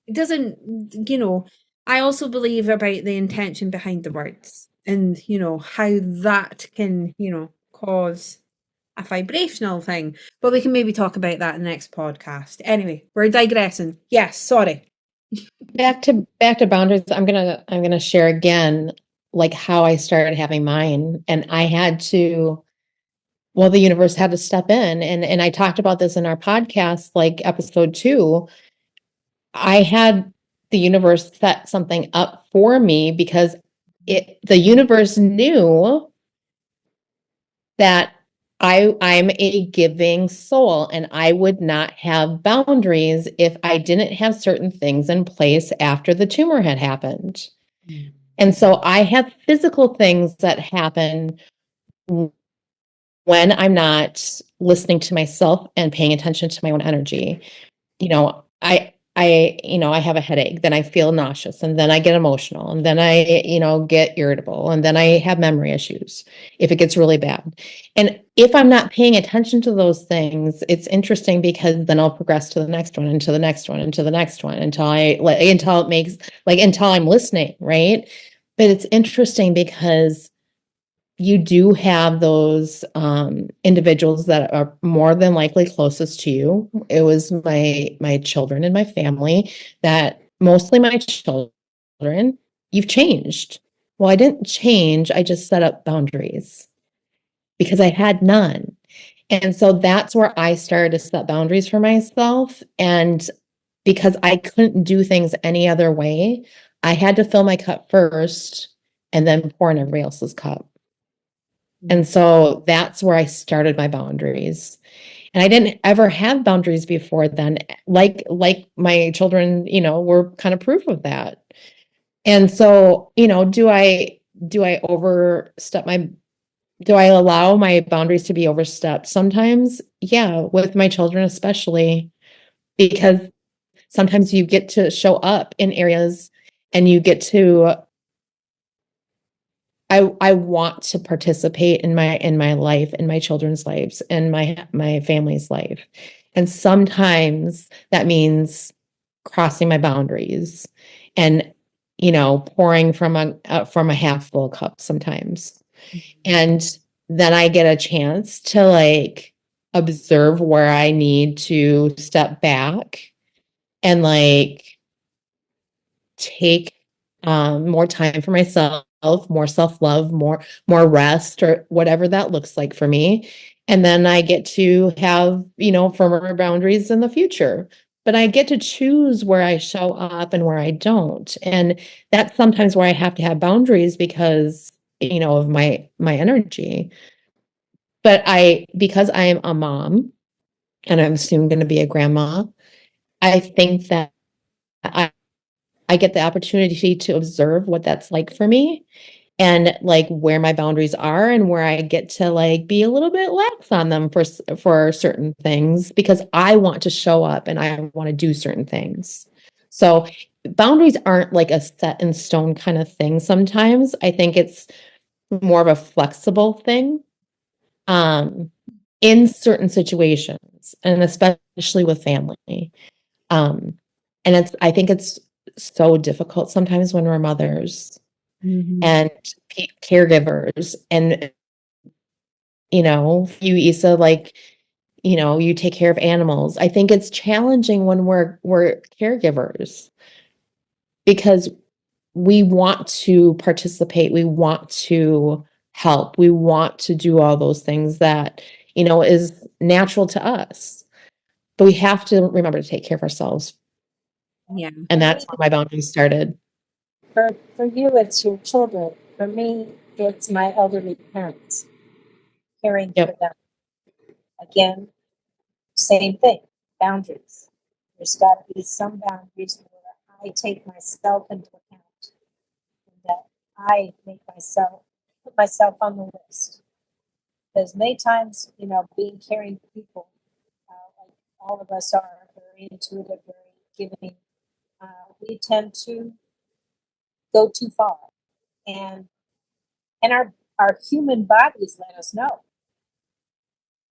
It doesn't, you know, I also believe about the intention behind the words and, you know, how that can, you know, cause a vibrational thing. But we can maybe talk about that in the next podcast. Anyway, we're digressing. Yes, sorry. Back to boundaries. I'm gonna share again, like how I started having mine, and I had to. Well, the universe had to step in, and I talked about this in our podcast, like Ep.4. I had the universe set something up for me because the universe knew that I'm a giving soul, and I would not have boundaries if I didn't have certain things in place after the tumor had happened. And so I have physical things that happen when I'm not listening to myself and paying attention to my own energy. You know, I have a headache, then I feel nauseous, and then I get emotional, and then I, get irritable, and then I have memory issues if it gets really bad. And if I'm not paying attention to those things, it's interesting because then I'll progress to the next one and to the next one and to the next one until I'm listening, right? But it's interesting because you do have those individuals that are more than likely closest to you. It was my children and my family, that mostly my children. You've changed. Well, I didn't change. I just set up boundaries because I had none. And so that's where I started to set boundaries for myself. And because I couldn't do things any other way, I had to fill my cup first and then pour in everybody else's cup. And so that's where I started my boundaries. And I didn't ever have boundaries before then. Like my children, were kind of proof of that. And so, do I allow my boundaries to be overstepped? Sometimes, yeah, with my children especially, because sometimes you get to show up in areas and you get to I want to participate in my life, in my children's lives, and my family's life. And sometimes that means crossing my boundaries and, pouring from a half full cup sometimes. And then I get a chance to observe where I need to step back and take more time for myself, more self-love, more rest, or whatever that looks like for me. And then I get to have, firmer boundaries in the future. But I get to choose where I show up and where I don't. And that's sometimes where I have to have boundaries because, of my energy. But because I am a mom and I'm soon going to be a grandma, I think that I get the opportunity to observe what that's like for me, and where my boundaries are, and where I get to be a little bit lax on them for certain things because I want to show up and I want to do certain things. So boundaries aren't like a set in stone kind of thing. Sometimes I think it's more of a flexible thing in certain situations, and especially with family. Um, and I think it's so difficult sometimes when we're mothers and caregivers, and you, Issa, you take care of animals. I think it's challenging when we're caregivers because we want to participate, we want to help, we want to do all those things that is natural to us, but we have to remember to take care of ourselves. Yeah. And that's where my boundaries started. For you, it's your children. For me, it's my elderly parents. caring Yep. for them. Again, same thing, boundaries. There's got to be some boundaries where I take myself into account and that I put myself on the list. Because many times, being caring people, like all of us are very intuitive, very giving, we tend to go too far. And our human bodies let us know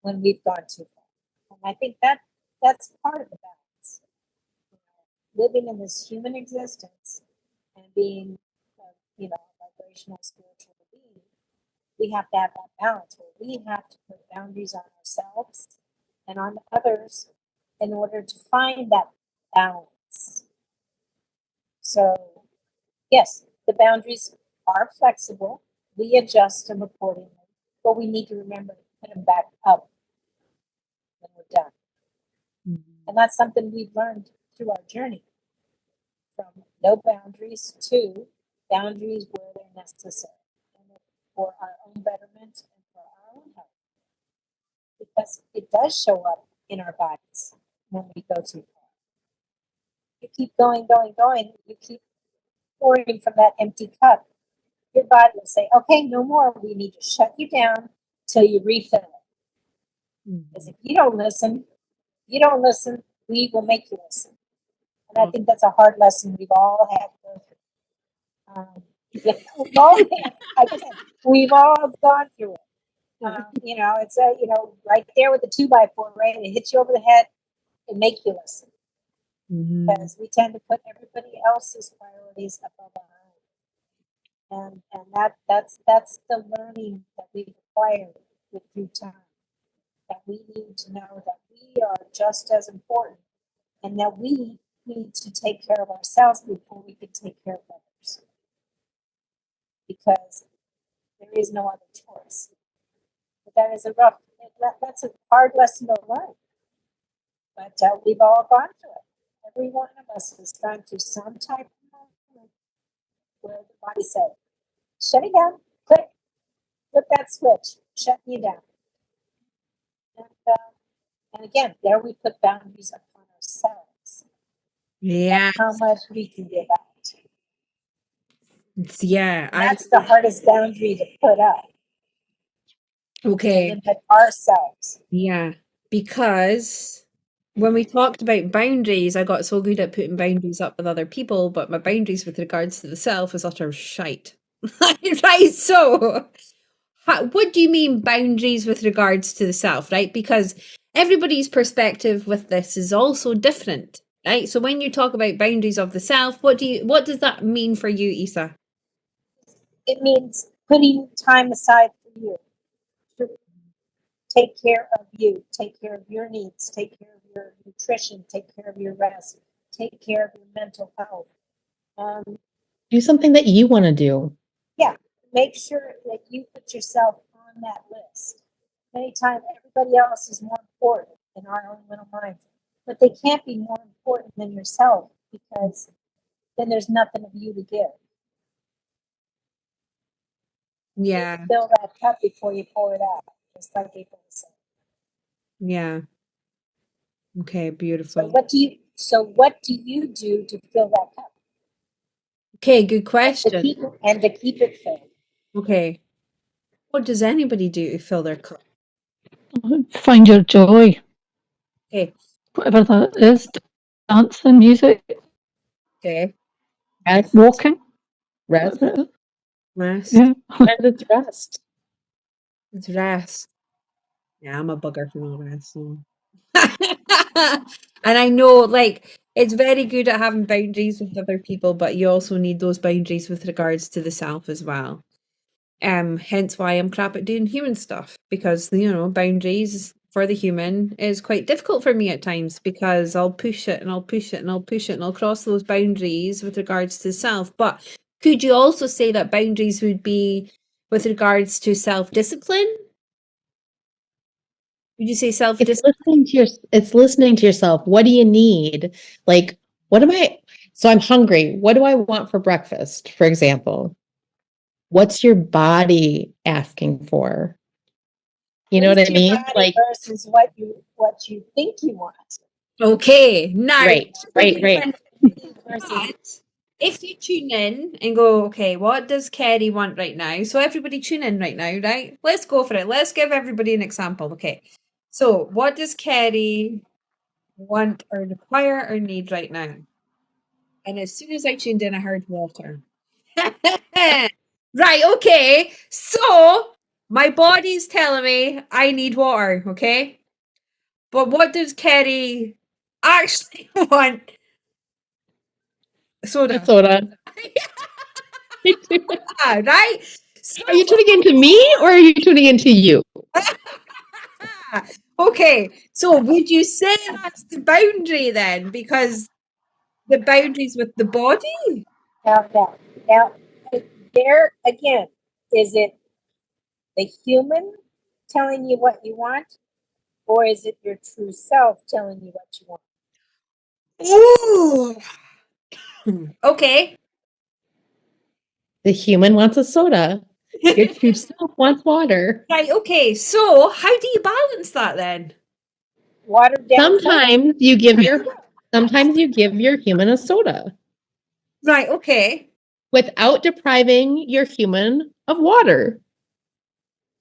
when we've gone too far. And I think that's part of the balance. Living in this human existence and being, a vibrational spiritual being, we have to have that balance where we have to put boundaries on ourselves and on others in order to find that balance. So, yes, the boundaries are flexible. We adjust them accordingly, but we need to remember to put them back up when we're done. Mm-hmm. And that's something we've learned through our journey, from no boundaries to boundaries where they're necessary and for our own betterment and for our own health. Because it does show up in our bodies when we go too far. You keep going, you keep pouring from that empty cup. Your body will say, okay, no more. We need to shut you down till you refill it. Because if you don't listen, we will make you listen. And I think that's a hard lesson we've all had to go through. We've all gone through it. It's right there with the 2x4, right? It hits you over the head and make you listen. Mm-hmm. Because we tend to put everybody else's priorities above our own. And that's the learning that we've acquired through time. That we need to know that we are just as important and that we need to take care of ourselves before we can take care of others. Because there is no other choice. But that's a hard lesson to learn. But we've all gone through it. Every one of us has gone through some type of moment where the body said, shut it down, click, flip that switch, shut you down. And again, there we put boundaries upon ourselves. Yeah. That's how much we can give out. Yeah. And that's the hardest boundary to put up. Okay. To limit ourselves. Yeah. Because when we talked about boundaries, I got so good at putting boundaries up with other people, but my boundaries with regards to the self is utter shite. Right? So, what do you mean boundaries with regards to the self, right? Because everybody's perspective with this is also different, right? So when you talk about boundaries of the self, what does that mean for you, Isa? It means putting time aside for you. To take care of you, take care of your needs, take care of your nutrition, take care of your rest, take care of your mental health. Do something that you want to do. Yeah, make sure that you put yourself on that list. Anytime everybody else is more important in our own little minds, but they can't be more important than yourself because then there's nothing of you to give. Yeah. You fill that cup before you pour it out, just like April said. Yeah. Okay, beautiful. So what do you do to fill that cup? Okay, good question. And to keep it filled. Okay. What does anybody do to fill their cup? Find your joy. Okay. Whatever that is. Dancing, music. Okay. Walking. Rest. Rest. Yeah. And it's rest. It's rest. Yeah, I'm a bugger for no rest. So. And I know, like, it's very good at having boundaries with other people, but you also need those boundaries with regards to the self as well. Hence why I'm crap at doing human stuff, because boundaries for the human is quite difficult for me at times, because I'll push it and I'll push it and I'll push it and I'll cross those boundaries with regards to self. But could you also say that boundaries would be with regards to self-discipline? Would you say self-discipline? It's listening to yourself. What do you need? Like, so I'm hungry. What do I want for breakfast, for example? What's your body asking for? You know what I your mean? body Like, versus what you think you want. Okay, now right. Versus but if you tune in and go, okay, what does Kerry want right now? So everybody tune in right now, right? Let's go for it. Let's give everybody an example. Okay. So what does Kerry want or require or need right now? And as soon as I tuned in, I heard water. Right, okay. So my body's telling me I need water, okay? But what does Kerry actually want? Soda. Soda. Right? So, Are you tuning into me or are you tuning into you? okay, so would you say that's the boundary then? Because the boundaries with the body? now, there again, is it the human telling you what you want, or is it your true self telling you what you want? Ooh. Okay. The human wants a soda. Your true self wants water. Right, okay. So how do you balance that then? Watered down soda. Sometimes you give your human a soda Right, okay. without depriving your human of water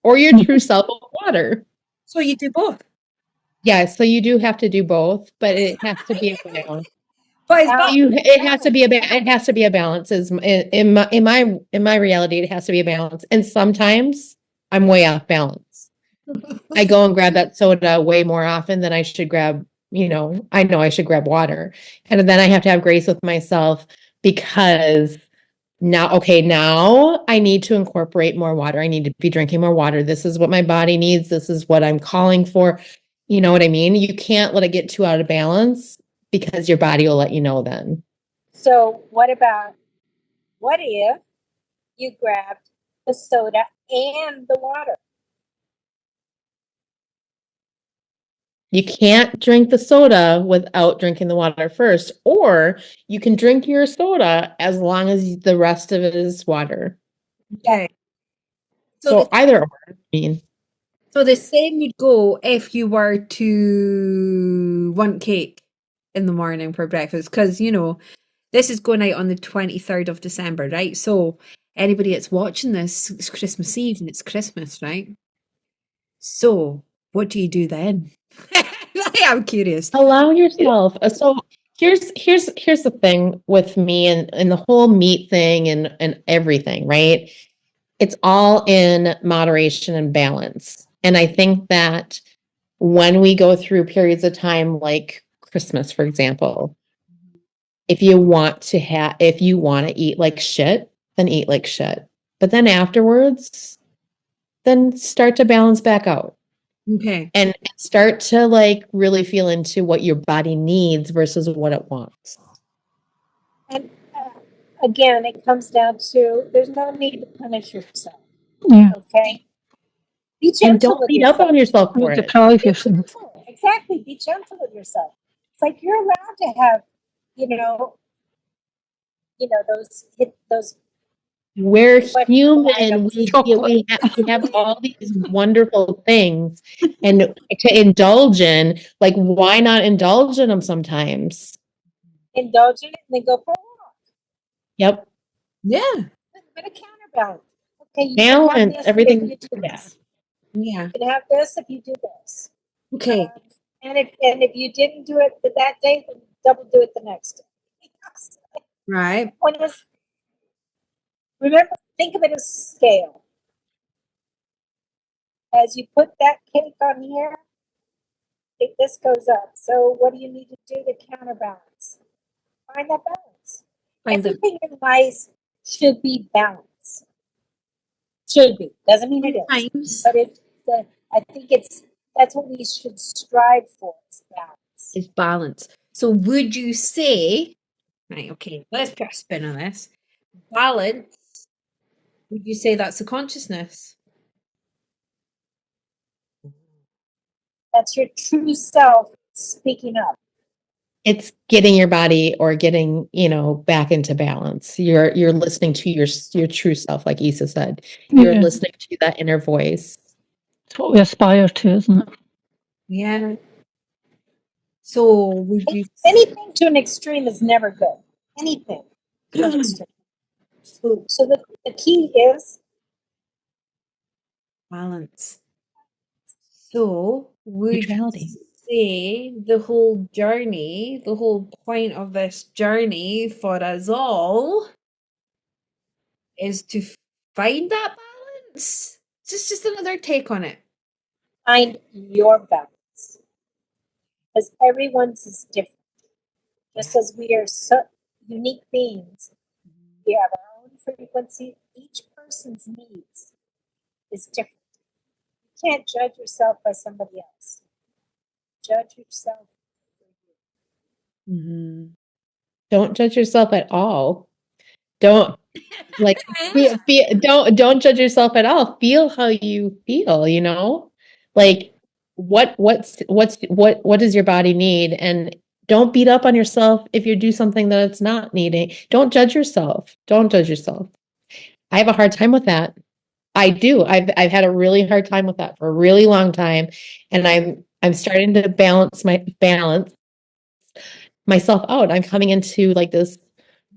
or your true self of water. So you do both. Yeah, so you do have to do both, but it has to be a balance. But it's It has to be a balance. In my reality, it has to be a balance. And sometimes I'm way off balance. I go and grab that soda way more often than I should grab, I know I should grab water. And then I have to have grace with myself because now I need to incorporate more water. I need to be drinking more water. This is what my body needs. This is what I'm calling for. You know what I mean? You can't let it get too out of balance because your body will let you know then. So what if you grabbed the soda and the water? You can't drink the soda without drinking the water first, or you can drink your soda as long as the rest of it is water. okay. So either or, I mean. So the same would go if you were to want cake in the morning for breakfast, because this is going out on the 23rd of December, right? So anybody that's watching this, it's Christmas Eve and it's Christmas, right? So what do you do then? I'm curious. Allow yourself. So here's the thing with me and the whole meat thing and everything, right? It's all in moderation and balance. And I think that when we go through periods of time like Christmas, for example, if you want to eat like shit, then eat like shit. But then afterwards, then start to balance back out. Okay. And start to really feel into what your body needs versus what it wants. And again, it comes down to there's no need to punish yourself. Yeah. Okay. Be And gentle don't with beat yourself. up on yourself for Don't it. deprive Be yourself. gentle. Exactly. Be gentle with yourself. It's like you're allowed to have, those. We're What human. items? We have all these wonderful things, and to indulge in, why not indulge in them sometimes? Indulge in it and then go for a walk. Yep. Yeah. A bit of counterbalance. Okay, you Balance, can have this everything. if you do Yeah. this. Yeah. You can have this if you do this. Okay. And if you didn't do it that day, then double do it the next day. Right. Point is, remember, think of it as a scale. As you put that cake on here, this goes up. So what do you need to do to counterbalance? Find that balance. Find them. Everything in life should be balanced. Should be. Doesn't mean it is. Sometimes But I think that's what we should strive for, is balance. is balance. So would you say, right, okay, let's put a spin on this. Balance, would you say that's the consciousness? That's your true self speaking up. It's getting your body or getting, back into balance. You're listening to your true self, like Issa said. You're listening to that inner voice. It's what we aspire to, isn't it? Yeah. So would you Anything to an extreme is never good. Anything to an extreme. So the key is balance? So would you Neutrality. say the whole journey, the whole point of this journey for us all is to find that balance? Just another take on it. find your balance. Because everyone's is different. Just as we are so unique beings, we have our own frequency. Each person's needs is different. You can't judge yourself by somebody else. Judge yourself. Mm-hmm. Don't judge yourself at all. Don't like don't judge yourself at all. Feel how you feel, you know? Like what does your body need? And don't beat up on yourself if you do something that it's not needing. Don't judge yourself. Don't judge yourself. I have a hard time with that. I do. I've had a really hard time with that for a really long time. And I'm starting to balance myself out. I'm coming into like this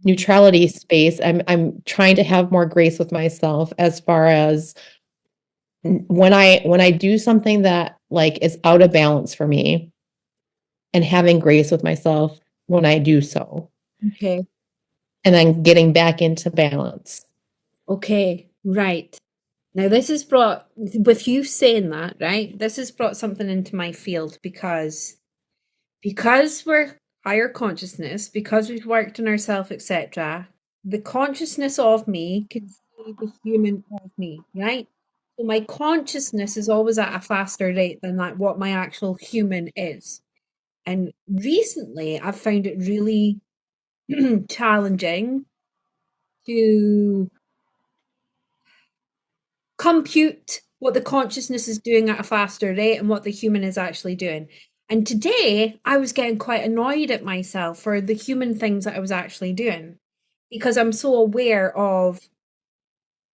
neutrality space. I'm trying to have more grace with myself as far as when I do something that like is out of balance for me, and having grace with myself when I do so, Okay. and then getting back into balance. Okay. Right. Now this has brought, with you saying that, right? This has brought something into my field because we're higher consciousness, because we've worked on ourselves, etc. The consciousness of me can see the human of me, right? So my consciousness is always at a faster rate than that what my actual human is. And recently I've found it really challenging to compute what the consciousness is doing at a faster rate and what the human is actually doing. And today I was getting quite annoyed at myself for the human things that I was actually doing, because I'm so aware of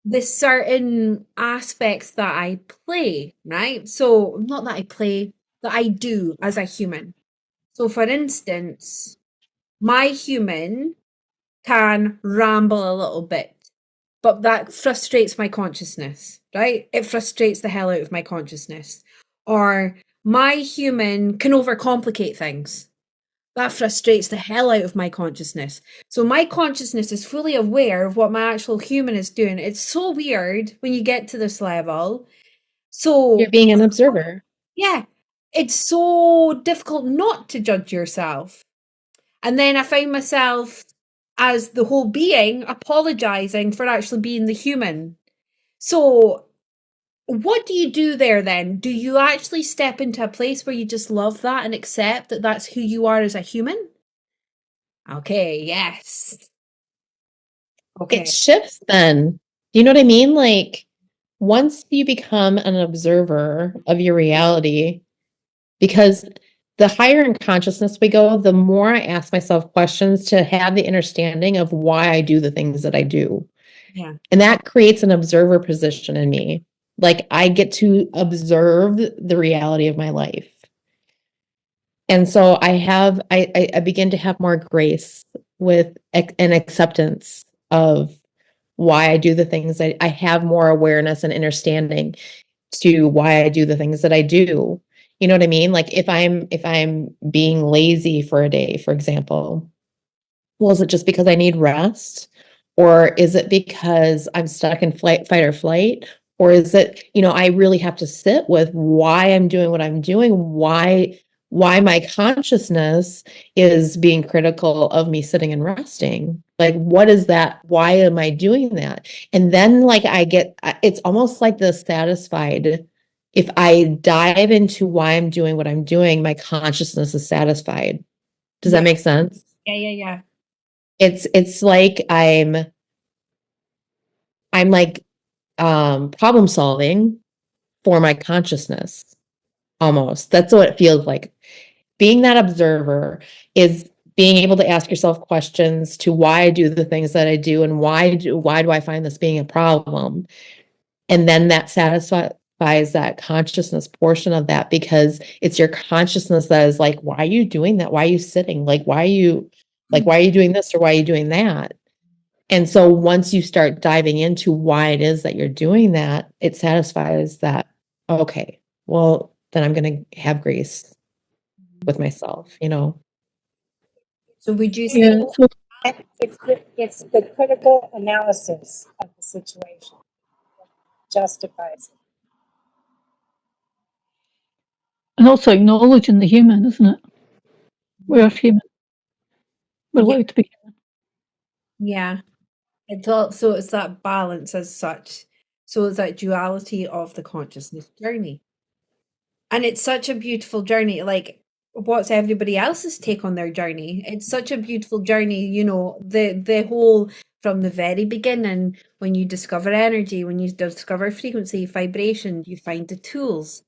the certain aspects that I play, right? So not that I play, that I do as a human. So for instance, my human can ramble a little bit, but that frustrates my consciousness, right? It frustrates the hell out of my consciousness. Or my human can overcomplicate things. That frustrates the hell out of my consciousness. So my consciousness is fully aware of what my actual human is doing. It's so weird when you get to this level. So You're being an observer. yeah, it's so difficult not to judge yourself. And then I find myself as the whole being apologizing for actually being the human. So what do you do there then? Do you actually step into a place where you just love that and accept that that's who you are as a human? Okay, yes. Okay. It shifts then. Do you know what I mean? Like once you become an observer of your reality, because the higher in consciousness we go, the more I ask myself questions to have the understanding of why I do the things that I do. Yeah. And that creates an observer position in me. Like I get to observe the reality of my life. And so I begin to have more grace with an acceptance of why I do the things I have more awareness and understanding to why I do the things that I do. You know what I mean? Like if I'm being lazy for a day, for example, well, is it just because I need rest? Or is it because I'm stuck in fight or flight? Or is it, I really have to sit with why I'm doing what I'm doing, why my consciousness is being critical of me sitting and resting. Like, what is that? Why am I doing that? And then like it's almost like the satisfied. If I dive into why I'm doing what I'm doing, my consciousness is satisfied. Does that make sense? Yeah. It's like I'm like problem solving for my consciousness almost. That's what it feels like. Being that observer is being able to ask yourself questions to why I do the things that I do and why do I find this being a problem? And then that satisfies that consciousness portion of that, because it's your consciousness that is like, why are you doing that? Why are you sitting? Like, why are you doing this or why are you doing that? And so once you start diving into why it is that you're doing that, it satisfies that, okay, well, then I'm going to have grace with myself, you know? So would you say Yeah, so It's the critical analysis of the situation that justifies it. and also acknowledging the human, isn't it? We're human. We're Yeah. allowed to be. Yeah. It's all, so it's that balance as such. So it's that duality of the consciousness journey. And it's such a beautiful journey. Like, what's everybody else's take on their journey? It's such a beautiful journey, you know, the whole from the very beginning, when you discover energy, when you discover frequency, vibration, you find the tools.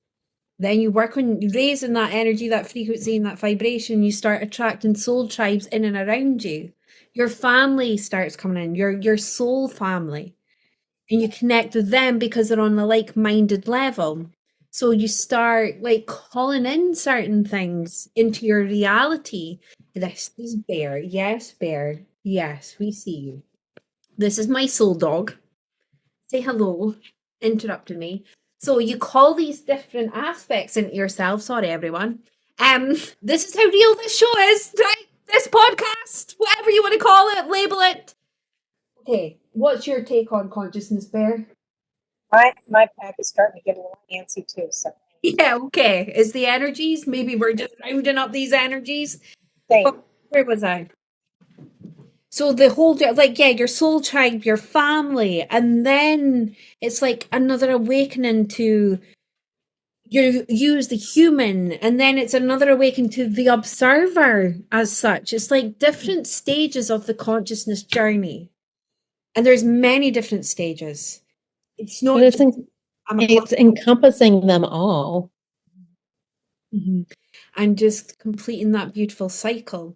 Then you work on raising that energy, that frequency, and that vibration. You start attracting soul tribes in and around you. Your family starts coming in, your soul family, and you connect with them because they're on the like-minded level. So you start like calling in certain things into your reality. This is Bear. Yes, Bear. Yes, we see you. This is my soul dog. Say hello. Interrupted me. So you call these different aspects into yourself. Sorry, everyone. This is how real this show is, right? This podcast, whatever you want to call it, label it. Okay, what's your take on consciousness, Bear? My pack is starting to get a little antsy too. So Yeah, okay. Is the energies? Maybe we're just rounding up these energies. same. Where was I? So the whole, like, yeah, your soul tribe, your family, and then it's like another awakening to you as the human, and then it's another awakening to the observer as such. It's like different stages of the consciousness journey, and there's many different stages. It's not But just I'm a it's encompassing them all. Mhm. And just completing that beautiful cycle.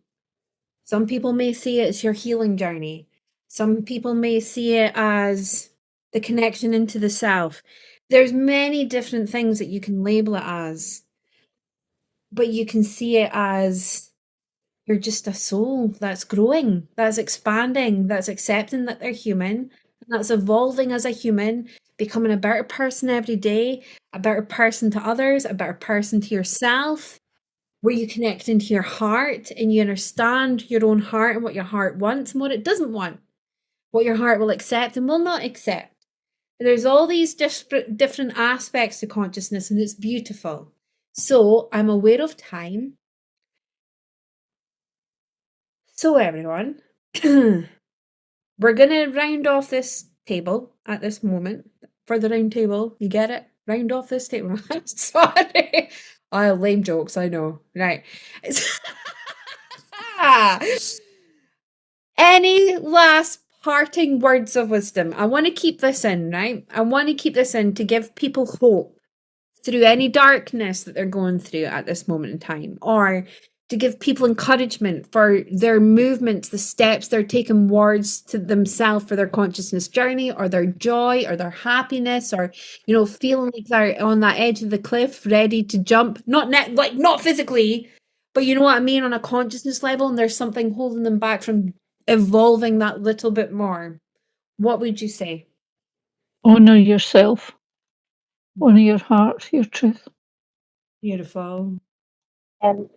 Some people may see it as your healing journey. Some people may see it as the connection into the self. There's many different things that you can label it as, but you can see it as you're just a soul that's growing, that's expanding, that's accepting that they're human, and that's evolving as a human, becoming a better person every day, a better person to others, a better person to yourself, where you connect into your heart and you understand your own heart and what your heart wants and what it doesn't want, what your heart will accept and will not accept. There's all these different aspects to consciousness, and it's beautiful. So I'm aware of time. So everyone, we're going to round off this table at this moment for the round table. You get it? Round off this table. Sorry. Oh, lame jokes, I know. Right. Any last parting words of wisdom? I want to keep this in, right? I want to keep this in to give people hope through any darkness that they're going through at this moment in time, or to give people encouragement for their movements, the steps they're taking towards to themselves for their consciousness journey, or their joy, or their happiness, or feeling like they're on that edge of the cliff, ready to jump. Not physically, but you know what I mean, on a consciousness level, and there's something holding them back from evolving that little bit more. What would you say? Honor yourself, honor your heart, your truth. Beautiful. And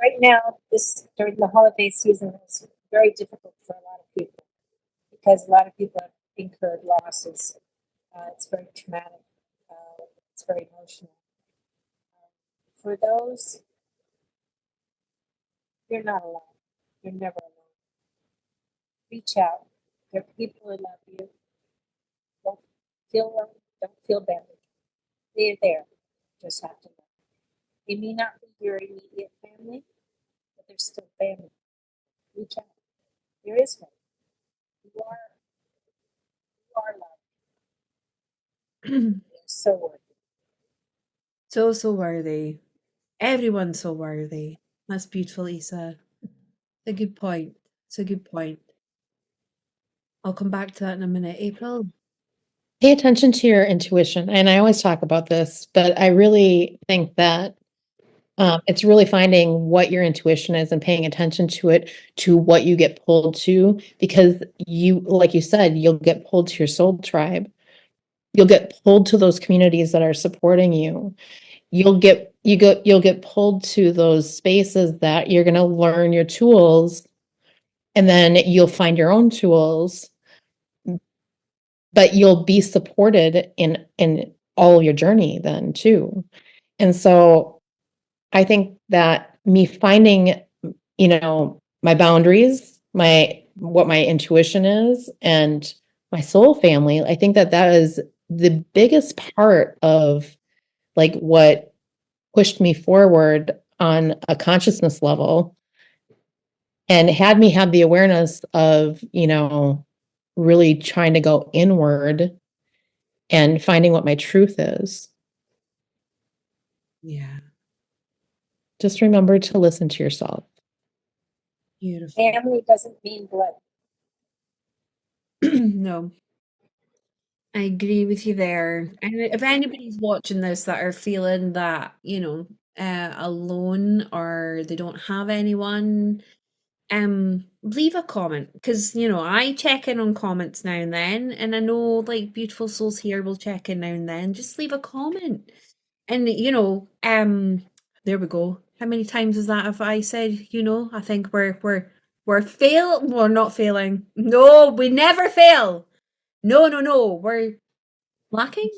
right now, this during the holiday season is very difficult for a lot of people because a lot of people have incurred losses. It's very traumatic. It's very emotional. For those, you're not alone. You're never alone. Reach out. There are people who love you. Don't feel alone. Don't feel bad. They're there. Just have to know. They may not be your immediate family, but they're still family. Reach out. There is hope. You are loved. You're so worthy. So worthy. Everyone's so worthy. That's beautiful, Isa. It's a good point. It's a good point. I'll come back to that in a minute. April? Pay attention to your intuition. And I always talk about this, but I really think that it's really finding what your intuition is and paying attention to it, to what you get pulled to, because you, like you said, you'll get pulled to your soul tribe. You'll get pulled to those communities that are supporting you. You'll get pulled to those spaces that you're going to learn your tools, and then you'll find your own tools, but you'll be supported in all of your journey then too. And so I think that me finding, my boundaries, what my intuition is, and my soul family, I think that that is the biggest part of like what pushed me forward on a consciousness level and had me have the awareness of, really trying to go inward and finding what my truth is. Yeah. Just remember to listen to yourself. Beautiful. Family doesn't mean blood. No. I agree with you there. And if anybody's watching this that are feeling that, alone or they don't have anyone, leave a comment because, I check in on comments now and then, and I know like beautiful souls here will check in now and then. Just leave a comment. And, there we go. How many times is that if I said, I think we're not failing. No, we never fail. No. We're lacking?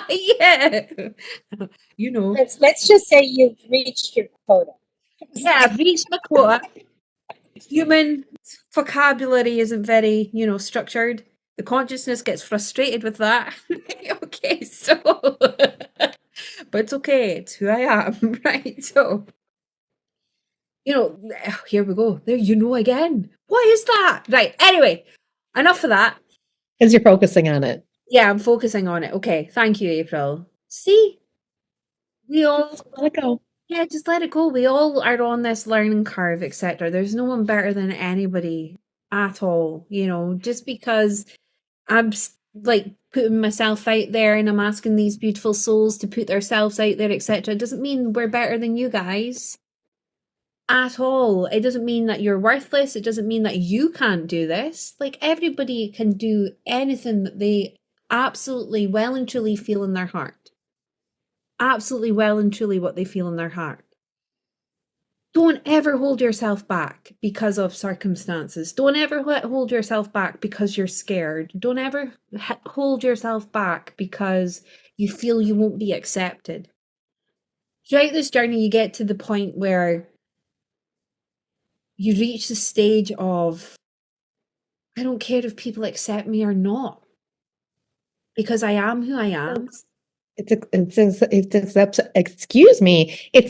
Yeah. Let's just say you've reached your quota. Yeah, I've reached my quota. Human vocabulary isn't very, structured. The consciousness gets frustrated with that. Okay, so but it's okay. It's who I am, right? So, here we go. There, again. What is that? Right. Anyway, enough of that. Because you're focusing on it. Yeah, I'm focusing on it. Okay. Thank you, April. See? We all Let it go. Yeah, just let it go. We all are on this learning curve, etc. There's no one better than anybody at all, just because I'm like putting myself out there and I'm asking these beautiful souls to put themselves out there, etc. It doesn't mean we're better than you guys at all. It doesn't mean that you're worthless. It doesn't mean that you can't do this. Like everybody can do anything that they absolutely well and truly feel in their heart. Absolutely well and truly what they feel in their heart. Don't ever hold yourself back because of circumstances. Don't ever hold yourself back because you're scared. Don't ever hold yourself back because you feel you won't be accepted. Throughout this journey, you get to the point where you reach the stage of, I don't care if people accept me or not, because I am who I am. It's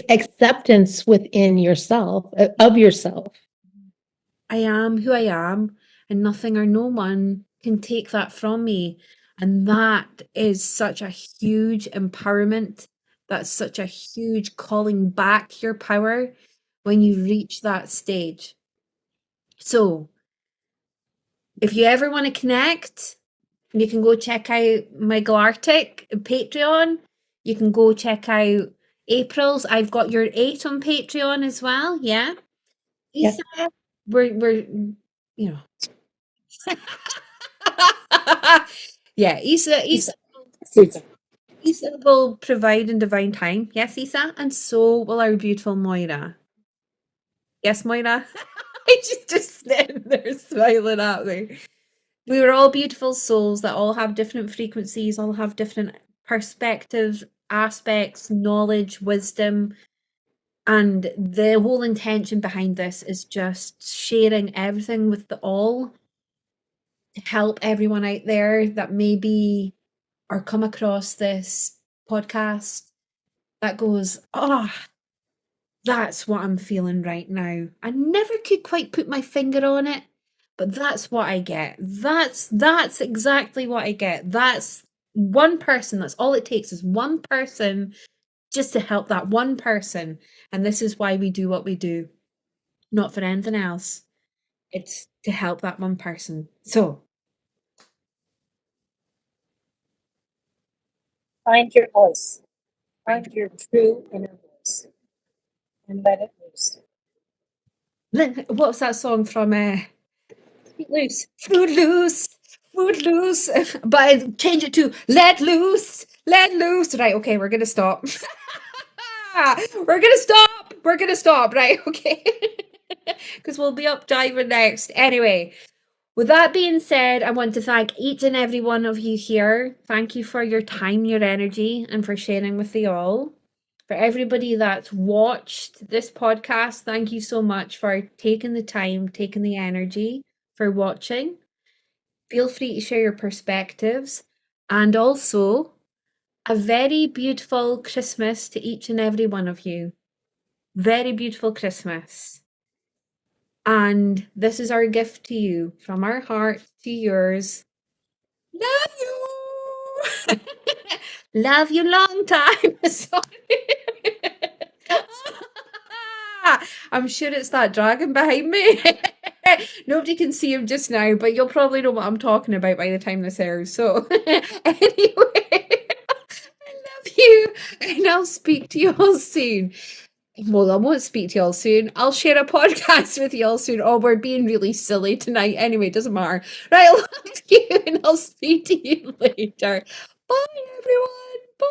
acceptance within yourself, of yourself. I am who I am, and nothing or no one can take that from me. And that is such a huge empowerment. That's such a huge calling back your power when you reach that stage. So, if you ever want to connect, you can go check out my Galactic Patreon. You can go check out April's. I've got your 8 on Patreon as well. Yeah. Yeah. Isa, we're yeah, Isa will provide in divine time. Yes, Isa, and so will our beautiful Moira. Yes, Moira. She's just sitting there smiling at me. We were all beautiful souls that all have different frequencies, all have different perspectives, aspects, knowledge, wisdom. And the whole intention behind this is just sharing everything with the all to help everyone out there that maybe or come across this podcast that goes, oh, that's what I'm feeling right now. I never could quite put my finger on it, but that's what I get. That's exactly what I get. That's one person. That's all it takes is one person just to help that one person. And this is why we do what we do. Not for anything else. It's to help that one person. So Find your voice. Find your true inner voice. And let it loose. What's that song from? Loose. Fruit loose. Fruit loose. But change it to let loose. Let loose. Right, okay, we're gonna stop. We're gonna stop. We're gonna stop, right? Okay. Because we'll be up diving next. Anyway, with that being said, I want to thank each and every one of you here. Thank you for your time, your energy, and for sharing with the all. For everybody that's watched this podcast, thank you so much for taking the time, taking the energy for watching. Feel free to share your perspectives. And also, a very beautiful Christmas to each and every one of you. Very beautiful Christmas. And this is our gift to you, from our heart to yours. Love you! Love you long time. Sorry. I'm sure it's that dragon behind me. Nobody can see him just now, but you'll probably know what I'm talking about by the time this airs. So, anyway, I love you, and I'll speak to you all soon. Well, I won't speak to y'all soon. I'll share a podcast with y'all soon. Oh, we're being really silly tonight. Anyway, it doesn't matter. Right, I love you, and I'll speak to you later. Bye, everyone. Bye.